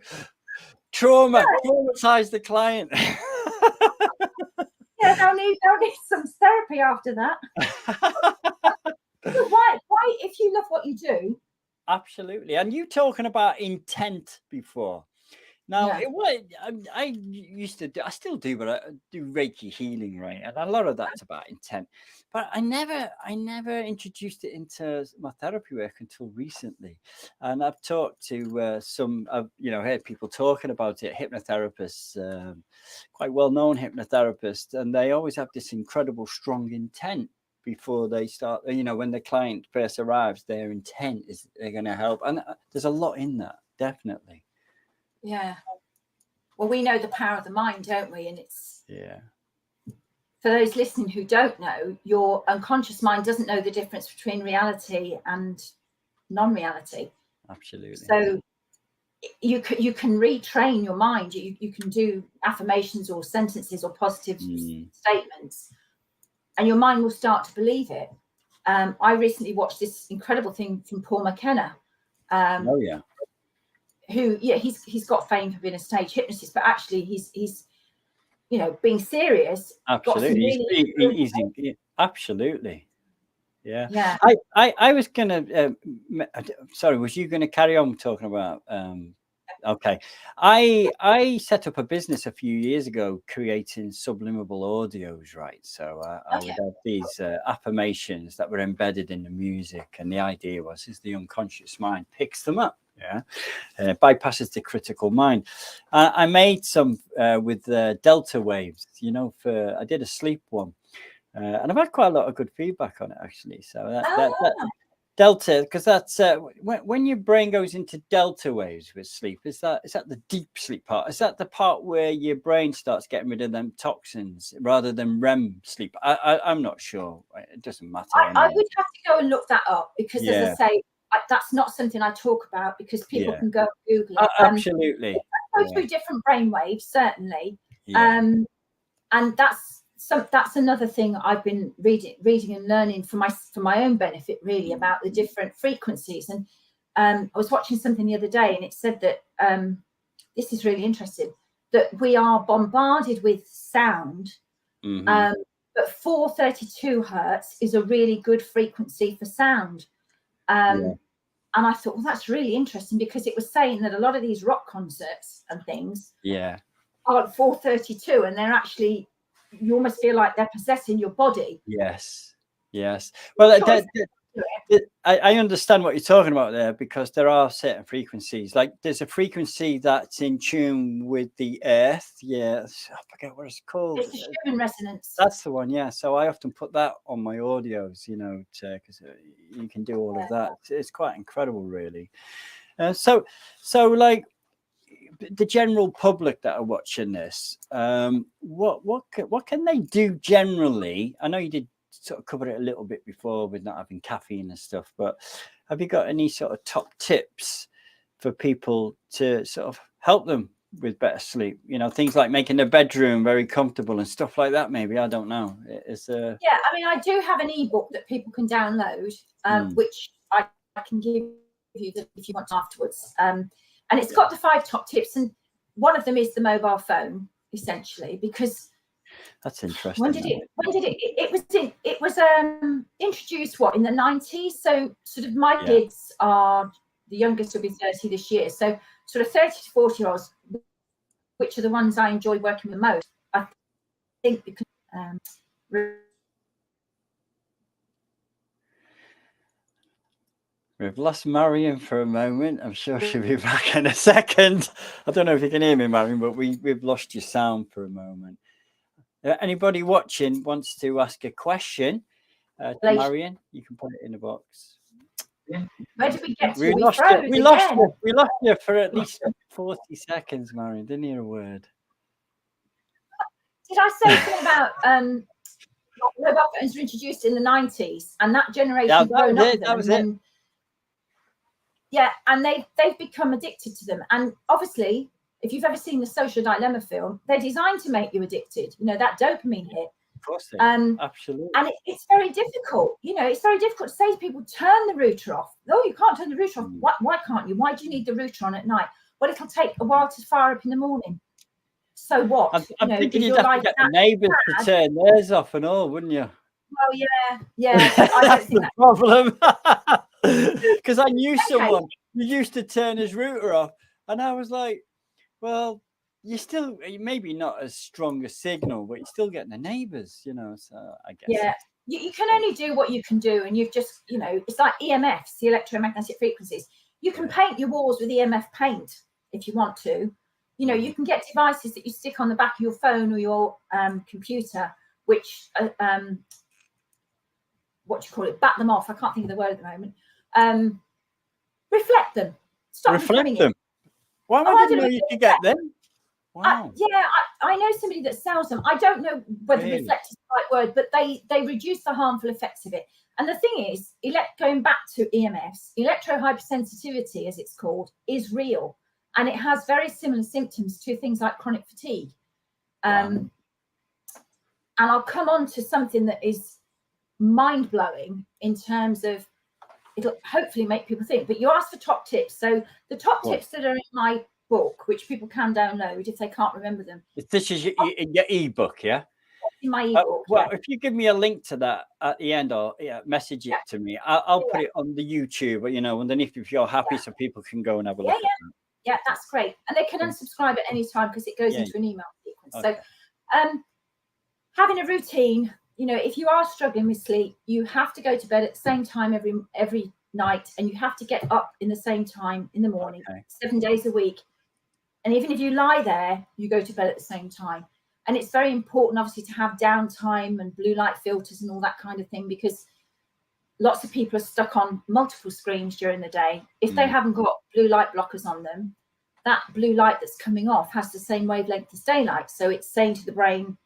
Traumatize the client. Yeah, they'll need some therapy after that. Why, if you love what you do? Absolutely. And you talking about intent before. Now, I used to do, I still do, but I do Reiki healing, right? And a lot of that's about intent. But I never introduced it into my therapy work until recently. And I've talked to some, you know, heard people talking about it, hypnotherapists, quite well-known hypnotherapists, and they always have this incredible strong intent before they start. You know, when the client first arrives, their intent is they're going to help, and there's a lot in that, definitely. Yeah. Well, we know the power of the mind, don't we? And it's, yeah. For those listening who don't know, your unconscious mind doesn't know the difference between reality and non-reality. Absolutely. So you can retrain your mind. You can do affirmations or sentences or positive statements, and your mind will start to believe it. I recently watched this incredible thing from Paul McKenna. Oh yeah. Who, yeah, he's got fame for being a stage hypnotist, but actually he's you know, being serious. Absolutely. Absolutely. Yeah. Yeah. I was gonna sorry, was you gonna carry on talking about okay. I set up a business a few years ago creating sublimable audios, right? So I would have these affirmations that were embedded in the music, and the idea was is the unconscious mind picks them up. Yeah, bypasses the critical mind. I made some with delta waves, you know, I did a sleep one, and I've had quite a lot of good feedback on it actually. So that delta, because that's when your brain goes into delta waves with sleep, is that the deep sleep part? Is that the part where your brain starts getting rid of them toxins rather than REM sleep? I'm not sure. It doesn't matter. I would have to go and look that up, because as I say, that's not something I talk about, because people can go and Google it. Absolutely. Go through different brain waves, certainly. And that's another thing I've been reading and learning for my own benefit, really, about the different frequencies. And I was watching something the other day, and it said that this is really interesting, that we are bombarded with sound, but 432 hertz is a really good frequency for sound. And I thought, well, that's really interesting, because it was saying that a lot of these rock concerts and things are at 432, and they're actually, you almost feel like they're possessing your body. Yes. Well, I understand what you're talking about there, because there are certain frequencies. Like there's a frequency that's in tune with the earth. Yeah, I forget what it's called. It's the Schumann resonance. That's the one. Yeah. So I often put that on my audios, you know, because you can do all of that. It's quite incredible, really. So like the general public that are watching this, what can they do generally? I know you did sort of cover it a little bit before with not having caffeine and stuff, but have you got any sort of top tips for people to sort of help them with better sleep? You know, things like making their bedroom very comfortable and stuff like that. Maybe, I don't know. Yeah, I mean, I do have an ebook that people can download, which I can give you if you want afterwards. And it's got the 5 top tips, and one of them is the mobile phone, essentially, because that's interesting. When did it was introduced in the 90s? So sort of my kids are, the youngest will be 30 this year. So sort of 30 to 40-year-olds, which are the ones I enjoy working with most, I think, because we've lost Marian for a moment. I'm sure she'll be back in a second. I don't know if you can hear me, Marian, but we've lost your sound for a moment. Anybody watching wants to ask a question to Marian, you can put it in the box. Where did we get to? We lost you for at least 40 seconds, Marian. Didn't hear a word. Did I say something about mobile phones were introduced in the 90s, and that generation growing up with them? Yeah, and they've become addicted to them. And obviously, if you've ever seen the Social Dilemma film, they're designed to make you addicted. You know, that dopamine hit. Of course they are. Absolutely. And it's very difficult. You know, it's very difficult to say to people, turn the router off. No, you can't turn the router off. Why can't you? Why do you need the router on at night? Well, it'll take a while to fire up in the morning. So what? I'm thinking you'd have to get the neighbours to turn theirs off and all, wouldn't you? Well, yeah. I don't think that's the problem. Because I knew someone who used to turn his router off, and I was like, well, you're still maybe not as strong a signal, but you're still getting the neighbours, you know. So I guess. Yeah, you can only do what you can do, and you've just, you know, it's like EMFs, the electromagnetic frequencies. You can paint your walls with EMF paint if you want to. You know, you can get devices that you stick on the back of your phone or your computer, which what do you call it? Bat them off. I can't think of the word at the moment. Reflect them. Stop reflect them. Why would I didn't know you could get them? Wow. I know somebody that sells them. I don't know whether reflect is the right word, but they reduce the harmful effects of it. And the thing is, going back to EMFs, electrohypersensitivity, as it's called, is real. And it has very similar symptoms to things like chronic fatigue. And I'll come on to something that is mind-blowing in terms of, it'll hopefully make people think. But you asked for top tips. So the top tips that are in my book, which people can download if they can't remember them. This is your ebook, yeah? In my ebook. Well, if you give me a link to that at the end, or message it to me, I'll put it on the YouTube, you know, underneath if you're happy, so people can go and have a look at it. Yeah, that's great. And they can unsubscribe at any time because it goes into an email sequence. Okay. So having a routine, you know, if you are struggling with sleep, you have to go to bed at the same time every night, and you have to get up in the same time in the morning, 7 days a week. And even if you lie there, you go to bed at the same time. And it's very important, obviously, to have downtime and blue light filters and all that kind of thing, because lots of people are stuck on multiple screens during the day. If they haven't got blue light blockers on them, that blue light that's coming off has the same wavelength as daylight. So it's saying to the brain,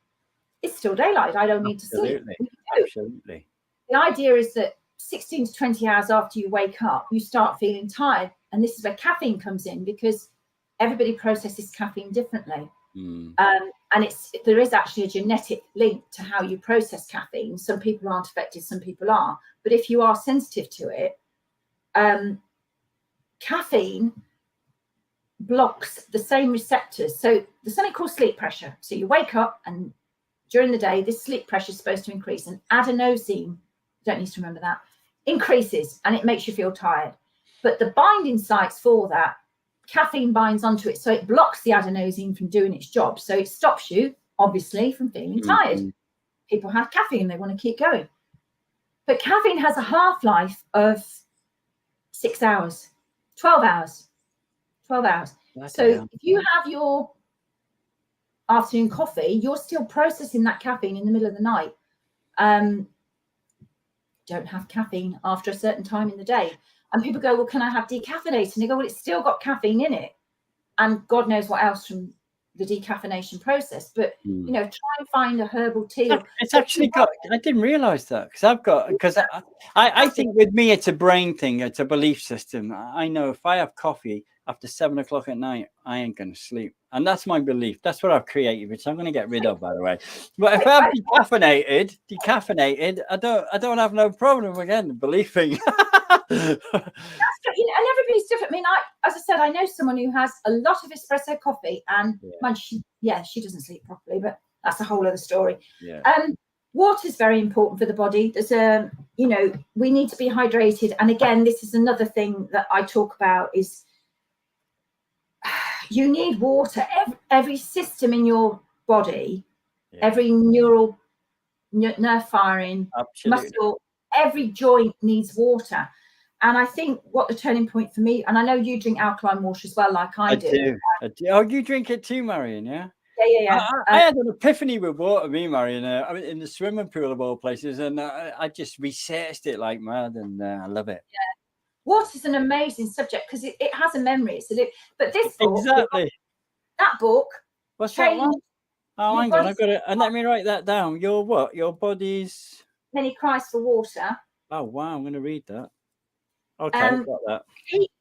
it's still daylight. I don't need to sleep. Absolutely. The idea is that 16 to 20 hours after you wake up, you start feeling tired. And this is where caffeine comes in, because everybody processes caffeine differently. And there is actually a genetic link to how you process caffeine. Some people aren't affected, some people are. But if you are sensitive to it, caffeine blocks the same receptors. So there's something called sleep pressure. So you wake up, and during the day, this sleep pressure is supposed to increase, and adenosine, don't need to remember that, increases, and it makes you feel tired. But the binding sites for that, caffeine binds onto it, so it blocks the adenosine from doing its job. So it stops you, obviously, from feeling tired. People have caffeine, they want to keep going. But caffeine has a half-life of 6 hours, 12 hours. So if you have your afternoon coffee, you're still processing that caffeine in the middle of the night. Don't have caffeine after a certain time in the day. And people go, well, can I have decaffeinated? And they go, well, it's still got caffeine in it. And God knows what else from the decaffeination process. But, you know, try and find a herbal tea. It's actually got, I didn't realize that, because I think with me, it's a brain thing. It's a belief system. I know if I have coffee after 7 o'clock at night, I ain't going to sleep. And that's my belief. That's what I've created, which I'm going to get rid of, by the way. But if I'm decaffeinated, I don't have no problem, again, believing. That's good. You know, and everybody's different. I mean, as I said, I know someone who has a lot of espresso coffee, and she doesn't sleep properly, but that's a whole other story. Water is very important for the body. There's you know, we need to be hydrated. And again, this is another thing that I talk about is you need water. Every system in your body, every nerve firing, muscle, every joint needs water. And I think what the turning point for me, and I know you drink alkaline water as well, like I do. Oh, you drink it too, Marian, yeah? Yeah. I had an epiphany with water, Marian. I mean, in the swimming pool of all places, and I just researched it like mad, and I love it. Yeah. Water is an amazing subject because it has a memory. But this book, that book. What's that one? Oh, hang on, I've got it. And let me write that down. Your what? Your body's. Many cries for water. Oh wow, I'm going to read that. Okay, got that.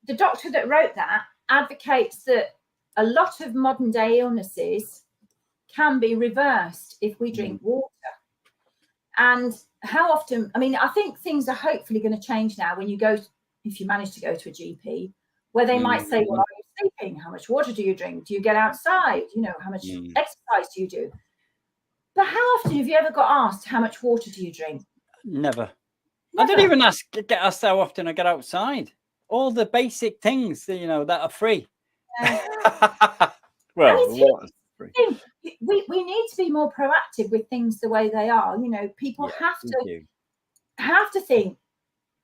The doctor that wrote that advocates that a lot of modern day illnesses can be reversed if we drink water. And how often, I mean, I think things are hopefully going to change now when you go, if you manage to go to a GP, where they might say, well, are you sleeping? How much water do you drink? Do you get outside? You know, how much exercise do you do? But how often have you ever got asked, how much water do you drink? Never. I don't even get asked how often I get outside. All the basic things, you know, that are free. Well, water's free. We need to be more proactive with things the way they are. You know, people have to think,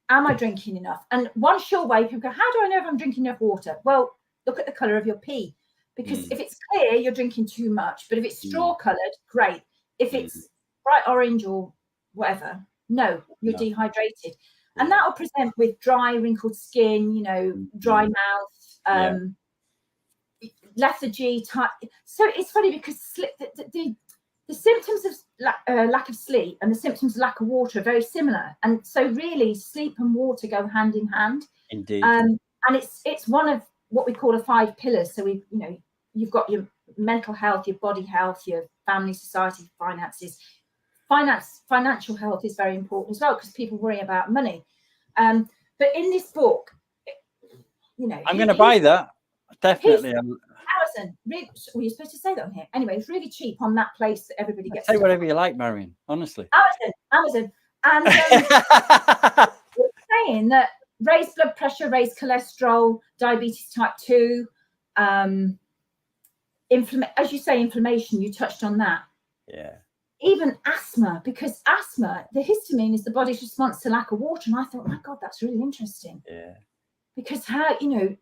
am I drinking enough? And one sure way, people go, how do I know if I'm drinking enough water? Well, look at the colour of your pee. Because if it's clear, you're drinking too much. But if it's straw coloured, great. If it's bright orange or whatever, no, you're dehydrated. And that will present with dry, wrinkled skin, you know, dry mouth, lethargy type. So it's funny because the symptoms of lack of sleep and the symptoms of lack of water are very similar. And so really sleep and water go hand in hand. Indeed. And it's one of what we call the 5 pillars. So you've got your mental health, your body health, your family, society, finances. Financial health is very important as well because people worry about money. But in this book, you know, I'm going to buy that. Definitely. Amazon. Really, well, you're supposed to say that on here. Anyway, it's really cheap on that place that everybody gets. Say whatever you like, Marian. Honestly. Amazon, and we're saying that raised blood pressure, raised cholesterol, diabetes type 2, as you say, inflammation. You touched on that. Yeah. Even asthma, because asthma, the histamine is the body's response to lack of water. And I thought, my God, that's really interesting. Yeah. Because how, you know.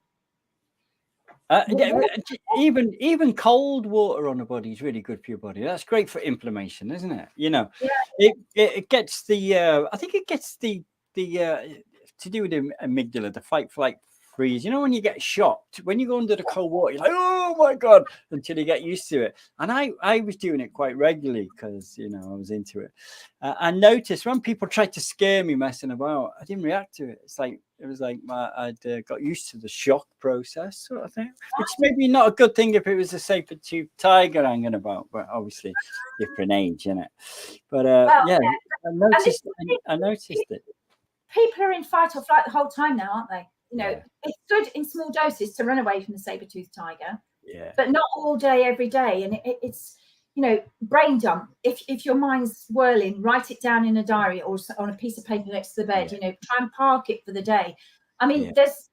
Even cold water on the body is really good for your body. That's great for inflammation, isn't it? You know, it gets the I think it gets the to do with the amygdala, the fight, flight, freeze. You know, when you get shocked, when you go under the cold water, you're like, oh my God, until you get used to it. And I was doing it quite regularly because, you know, I was into it. I noticed when people tried to scare me messing about, I didn't react to it. It was like I'd got used to the shock process sort of thing, which maybe not a good thing if it was a saber-tooth tiger hanging about, but obviously different age, isn't it? But I noticed it. People are in fight or flight the whole time now, aren't they? You know, it's good in small doses to run away from the saber-tooth tiger, but not all day, every day. And it's, you know, brain dump. If your mind's whirling, write it down in a diary or on a piece of paper next to the bed. You know, try and park it for the day. I mean, there's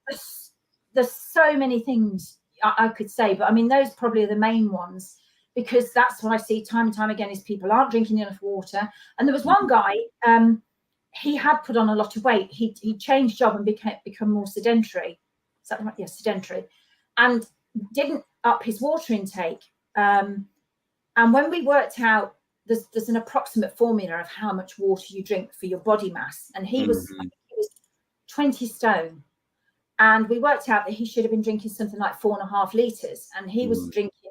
so many things I could say, but I mean, those probably are the main ones because that's what I see time and time again is people aren't drinking enough water. And there was one guy. He had put on a lot of weight. He changed job and become more sedentary. Is that right? Yes, sedentary, and didn't up his water intake. And when we worked out, there's an approximate formula of how much water you drink for your body mass, and he was 20 stone, and we worked out that he should have been drinking something like 4.5 litres, and he was drinking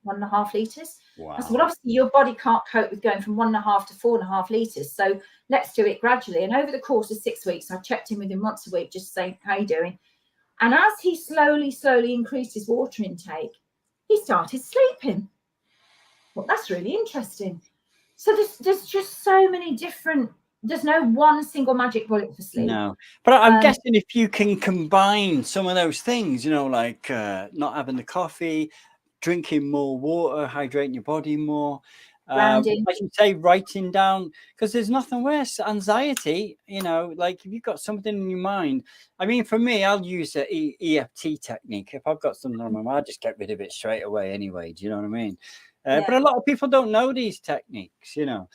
1.5 litres. Wow. I said, well, obviously your body can't cope with going from 1.5 to 4.5 litres. So let's do it gradually. And over the course of 6 weeks, I checked in with him once a week, just saying, how are you doing? And as he slowly increased his water intake, he started sleeping. Well, that's really interesting. So there's just so many different, there's no one single magic bullet for sleep. No, but I'm guessing if you can combine some of those things, you know, like not having the coffee, drinking more water, hydrating your body more, as you say, writing down, because there's nothing worse. Anxiety, you know, like if you've got something in your mind. I mean, for me, I'll use the EFT technique. If I've got something on my mind, I'll just get rid of it straight away anyway. Do you know what I mean? But a lot of people don't know these techniques, you know.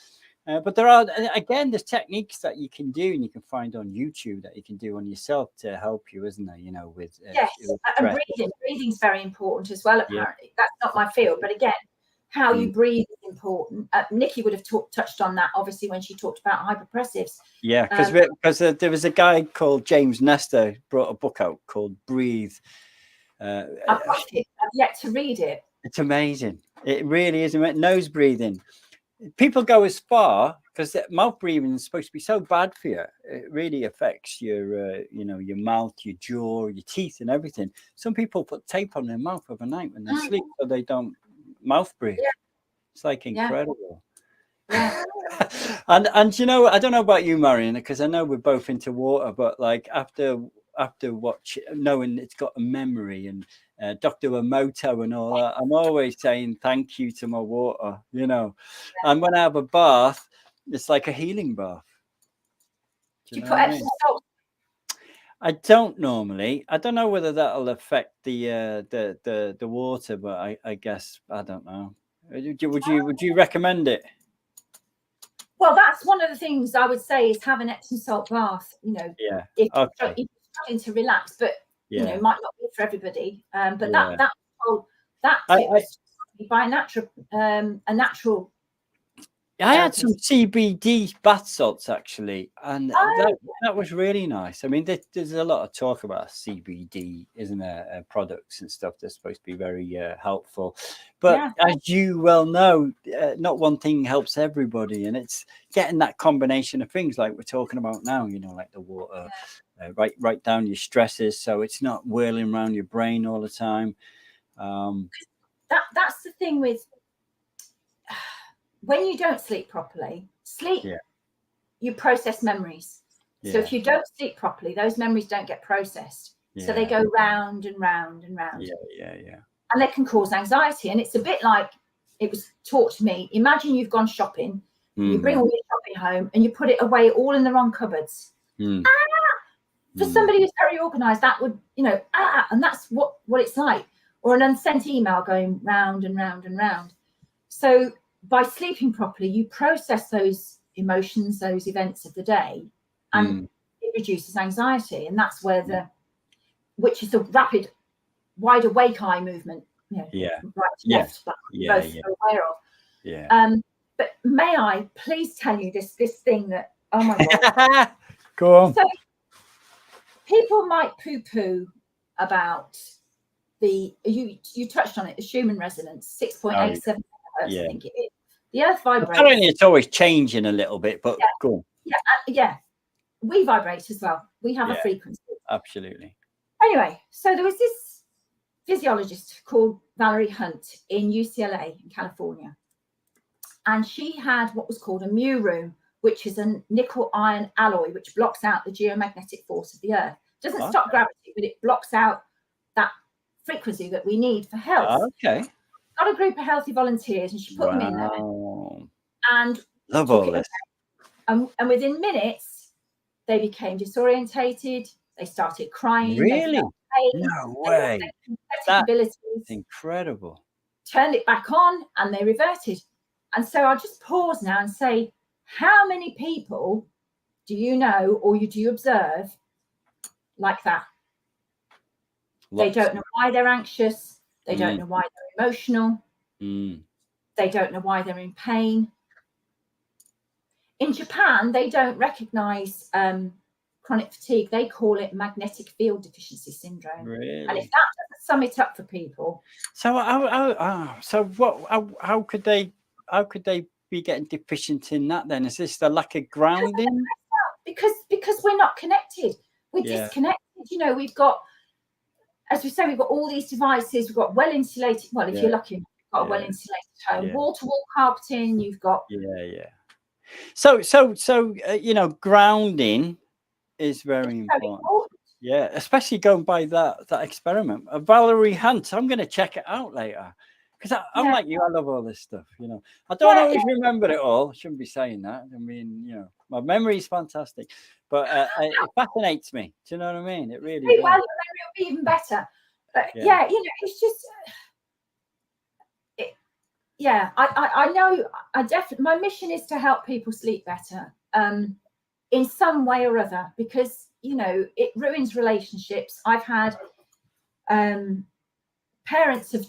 But there are, again, there's techniques that you can do and you can find on YouTube that you can do on yourself to help you, isn't there? You know, with and breathing's very important as well. Apparently, that's not my field, but again, how you breathe is important. Nikki would have touched on that, obviously, when she talked about hyperpressives. Yeah, because there was a guy called James Nestor brought a book out called Breathe. I've yet to read it. It's amazing. It really is. Nose breathing. People go as far, because mouth breathing is supposed to be so bad for you. It really affects your, your mouth, your jaw, your teeth, and everything. Some people put tape on their mouth overnight when they sleep, so they don't mouth breathe. Yeah. It's like incredible. Yeah. and I don't know about you, Marian, because I know we're both into water, but like after knowing it's got a memory and Dr. Emoto and all that, I'm always saying thank you to my water, and when I have a bath, it's like a healing bath. Do you put Epsom salt? I don't normally. I don't know whether that'll affect the water, but I guess I don't know. Would you recommend it? Well, that's one of the things I would say is have an Epsom salt bath. If you're starting to relax, but it might not be for everybody. But that tip was by a natural. I had some CBD bath salts actually, and that was really nice. I mean, there's a lot of talk about CBD, isn't there? Products and stuff that's supposed to be very helpful, but as you well know, not one thing helps everybody, and it's getting that combination of things like we're talking about now. Like the water, write down your stresses so it's not whirling around your brain all the time. That's the thing with. When you don't sleep properly, you process memories. So if you don't sleep properly, those memories don't get processed. So they go round and round and round. And they can cause anxiety. And it's a bit like it was taught to me. Imagine you've gone shopping, you bring all your shopping home and you put it away all in the wrong cupboards. For somebody who's very organized, that would, and that's what it's like. Or an unsent email going round and round and round. So by sleeping properly, you process those emotions, those events of the day, and it reduces anxiety. And that's where which is the rapid, wide awake eye movement, right to left, that we're both aware of. But may I please tell you this thing that, oh my God. Go on. So people might poo-poo about you touched on it, the Schumann resonance, 6.87 hertz, I think it is. The earth vibrates. Apparently it's always changing a little bit, but go on. We vibrate as well. We have a frequency. Absolutely. Anyway, so there was this physiologist called Valerie Hunt in UCLA in California. And she had what was called a mu room, which is a nickel iron alloy, which blocks out the geomagnetic force of the earth. It doesn't stop gravity, but it blocks out that frequency that we need for health. Okay. Got a group of healthy volunteers and she put them in there and love all this. And within minutes they became disorientated, they started crying. Really? No way. That's incredible. Turned it back on and they reverted. And so I'll just pause now and say, how many people do you know or do you observe like that? Lots. They don't know why they're anxious. They don't know why they're emotional. They don't know why they're in pain. In Japan, they don't recognize chronic fatigue. They call it magnetic field deficiency syndrome. Really? And if that doesn't sum it up for people. So how could they be getting deficient in that then? Is this the lack of grounding? Because we're not connected. We're disconnected. We've got, as we say, we've got all these devices. We've got well insulated. Well, if you're lucky, you've got a well insulated home. Wall-to-wall carpeting. You've got. So grounding is very important. Yeah, especially going by that experiment. Valerie Hunt. I'm going to check it out later because I'm like you. I love all this stuff. I don't always remember it all. I shouldn't be saying that. I mean, my memory is fantastic. But it fascinates me. Do you know what I mean? It really does. Well, your memory will be even better. But it's just, I know. My mission is to help people sleep better, in some way or other, because it ruins relationships. I've had parents of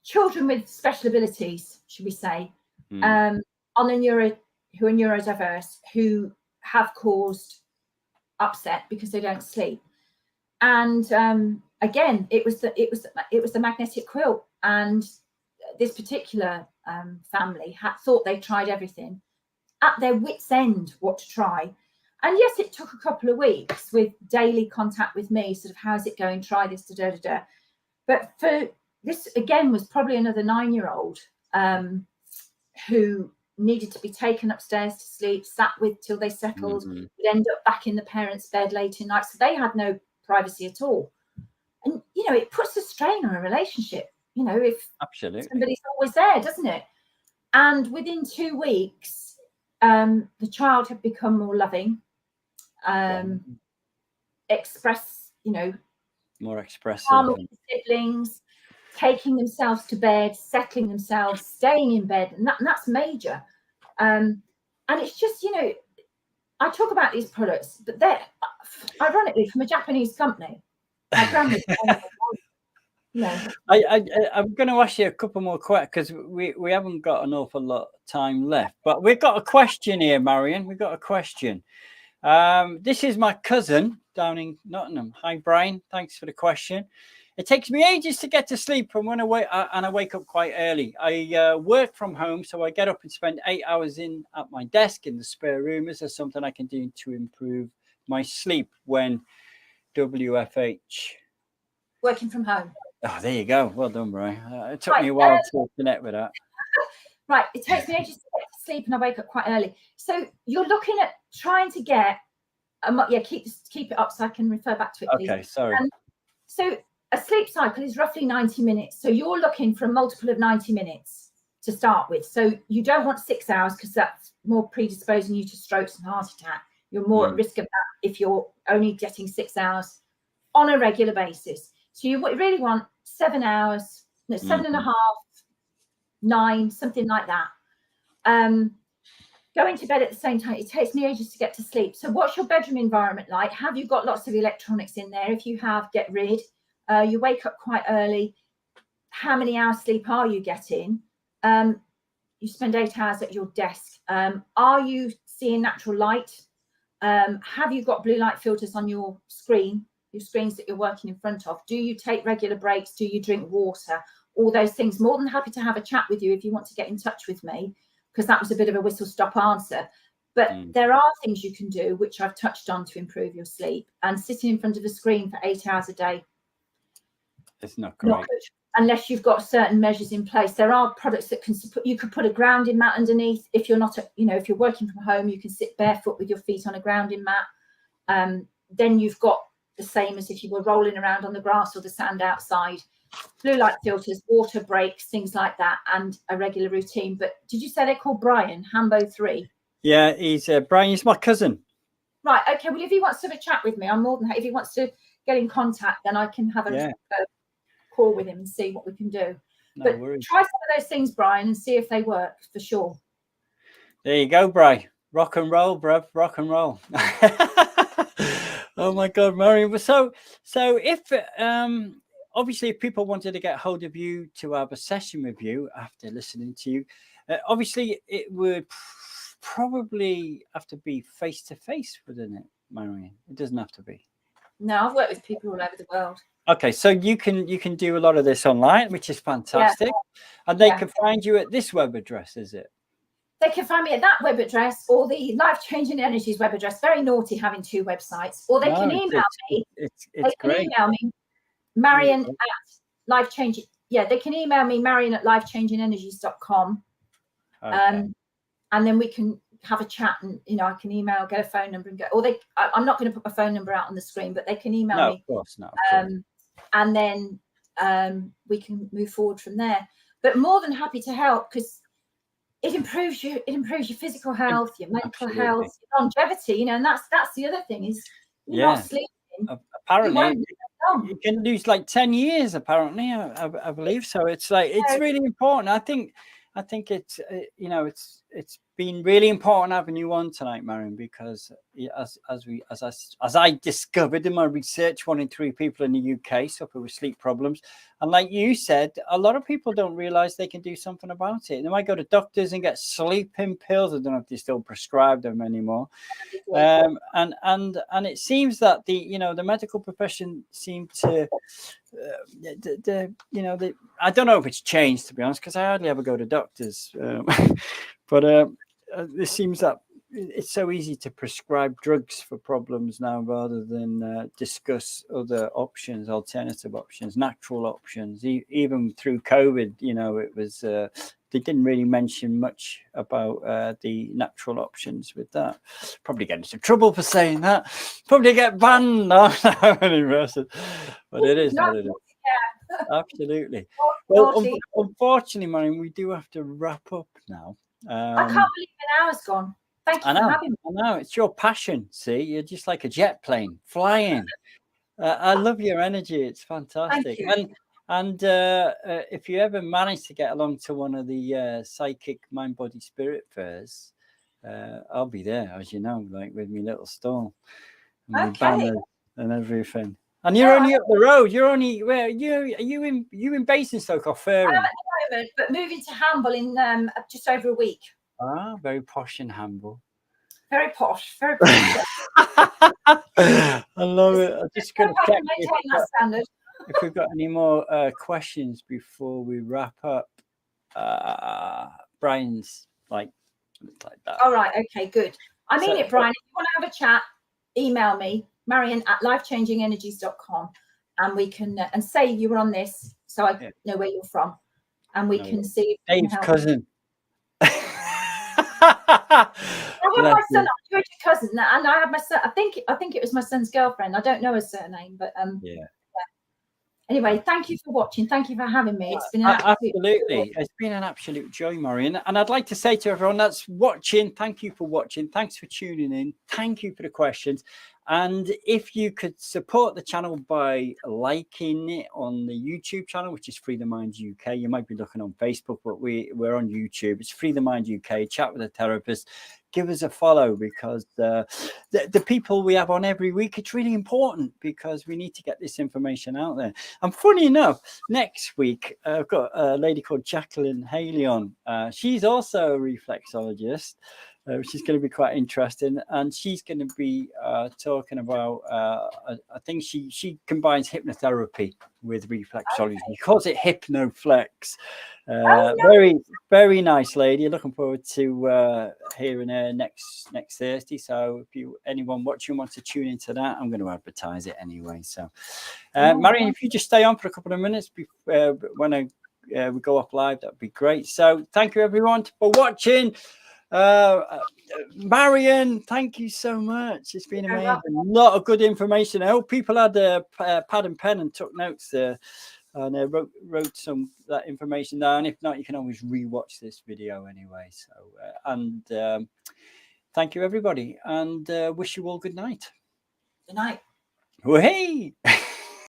children with special abilities, should we say, who are neurodiverse, who have caused upset because they don't sleep. And again, it was the magnetic quilt, and this particular family thought they tried everything. at their wits' end what to try. And yes, it took a couple of weeks with daily contact with me, sort of, how's it going? Try this, da da da. But for this, again, was probably another 9-year-old who needed to be taken upstairs to sleep, sat with till they settled, would end up back in the parents' bed late in night. So they had no privacy at all. And, you know, it puts a strain on a relationship, you know, if somebody's always there, doesn't it? And within 2 weeks, the child had become more loving, express, you know, more expressive, siblings, taking themselves to bed, settling themselves, staying in bed, and that's major. And it's just, you know, I talk about these products, but they're ironically from a Japanese company. My grandmother, I'm going to ask you a couple more questions because we haven't got an awful lot of time left. But we've got a question here, Marian. We've got a question. This is my cousin down in Nottingham. Hi, Brian. Thanks for the question. It takes me ages to get to sleep, and when I wake up quite early. I work from home, so I get up and spend 8 hours at my desk in the spare room. Is there something I can do to improve my sleep when WFH? Working from home. Oh, there you go. Well done, Brian. It took me a while to connect with that. Right. It takes me ages to get to sleep, and I wake up quite early. So you're looking at trying to get, keep it up so I can refer back to it, please. Okay, sorry. So a sleep cycle is roughly 90 minutes. So you're looking for a multiple of 90 minutes to start with. So you don't want 6 hours because that's more predisposing you to strokes and heart attack. You're more at risk of that if you're only getting 6 hours on a regular basis. So you really want 7 hours, 7.5, 9, something like that. Going to bed at the same time, it takes me ages to get to sleep. So what's your bedroom environment like? Have you got lots of electronics in there? If you have, get rid. You wake up quite early. How many hours sleep are you getting? You spend 8 hours at your desk. Are you seeing natural light? Have you got blue light filters on your screens that you're working in front of? Do you take regular breaks? Do you drink water? All those things. More than happy to have a chat with you if you want to get in touch with me, because that was a bit of a whistle-stop answer. But there are things you can do, which I've touched on, to improve your sleep. And sitting in front of a screen for 8 hours a day, it's not correct. Unless you've got certain measures in place. There are products that can support. You could put a grounding mat underneath. If you're not, if you're working from home, you can sit barefoot with your feet on a grounding mat. Then you've got the same as if you were rolling around on the grass or the sand outside. Blue light filters, water breaks, things like that, and a regular routine. But did you say they're called Brian Hambo 3? Yeah, he's Brian. He's my cousin. Right. Okay. Well, if he wants to have a chat with me, I'm more than happy. If he wants to get in contact, then I can have a call with him and see what we can do. But try some of those things, Brian, and see if they work for sure. There you go, Brian. Rock and roll, bruv. Rock and roll. Oh my God, Marian. So if obviously if people wanted to get hold of you to have a session with you after listening to you, obviously it would probably have to be face to face, wouldn't it, Marian? It doesn't have to be. No, I've worked with people all over the world. Okay, so you can do a lot of this online, which is fantastic. And they can find you at this web address, is it? They can find me at that web address or the Life Changing Energies web address. Very naughty having 2 websites. Or they can email me. It's great. Email me, Marian at Life Changing. Yeah, they can email me, Marian at lifechangingenergies.com. Okay. And then we can have a chat, and I can email, get a phone number, and go. Or I'm not going to put my phone number out on the screen, but they can email me. No, of course not. And then we can move forward from there. But more than happy to help, because it improves your physical health, your mental health, your longevity. And that's the other thing is you're not sleeping. Apparently, you can lose like 10 years. Apparently, I believe so. It's like it's really important. I think it's it's been really important having you on tonight, Marian, because as I discovered in my research, 1 in 3 people in the UK suffer with sleep problems, and like you said, a lot of people don't realize they can do something about it. They might go to doctors and get sleeping pills. I don't know if they still prescribe them anymore. And it seems that the medical profession seem to I don't know if it's changed, to be honest, because I hardly ever go to doctors, but this seems that it's so easy to prescribe drugs for problems now rather than discuss other options, alternative options, natural options. Even through COVID, you know, it was they didn't really mention much about the natural options with that. Probably get into trouble for saying that. Probably get banned. No, but it is what it is. Yeah. Absolutely. Well, unfortunately, Marian, we do have to wrap up now. I can't believe an hour's gone. Thank you for having me. I know, it's your passion. See, you're just like a jet plane flying. I love your energy. It's fantastic. And if you ever manage to get along to one of the psychic mind, body, spirit fairs, I'll be there, as you know, like with my little stall and my banners and everything. And you're only up the road. You're only where are you in Basingstoke or Fairham? I am at the moment, but moving to Hamble in just over a week. Ah, very posh in Hamble. Very posh, very posh. I love it. I'm just going to check if we've got any more questions before we wrap up. Brian's like that. All right. Okay, good. I mean it, Brian. If you want to have a chat, email me, marian@lifechangingenergies.com, and we can and say you were on this, so I know where you're from, and we can see. Dave's cousin. I have my son, your cousin, and I have my son. I think it was my son's girlfriend. I don't know her surname, but yeah. Anyway, thank you for watching. Thank you for having me. It's been an absolutely. It's been an absolute joy, Marian. And I'd like to say to everyone that's watching, thank you for watching. Thanks for tuning in. Thank you for the questions. And if you could support the channel by liking it on the YouTube channel, which is Free the Mind UK. You might be looking on Facebook, but we're on YouTube. It's Free the Mind UK. Chat with a therapist. Give us a follow, because the people we have on every week, it's really important because we need to get this information out there. And funny enough, next week, I've got a lady called Jacqueline Haley on. She's also a reflexologist, which is going to be quite interesting. And she's going to be talking about, I think she combines hypnotherapy with reflexology. She calls it HypnoFlex. Very, very nice lady. Looking forward to hearing her next Thursday. So if anyone watching wants to tune into that, I'm going to advertise it anyway. So Marian, if you just stay on for a couple of minutes before, when we go off live, that'd be great. So thank you everyone for watching. Marian, thank you so much. It's been amazing. A lot of good information. I hope people had a pad and pen and took notes there, and wrote some that information down. If not, you can always rewatch this video anyway. So thank you everybody, and wish you all good night. Good night. Well, hey.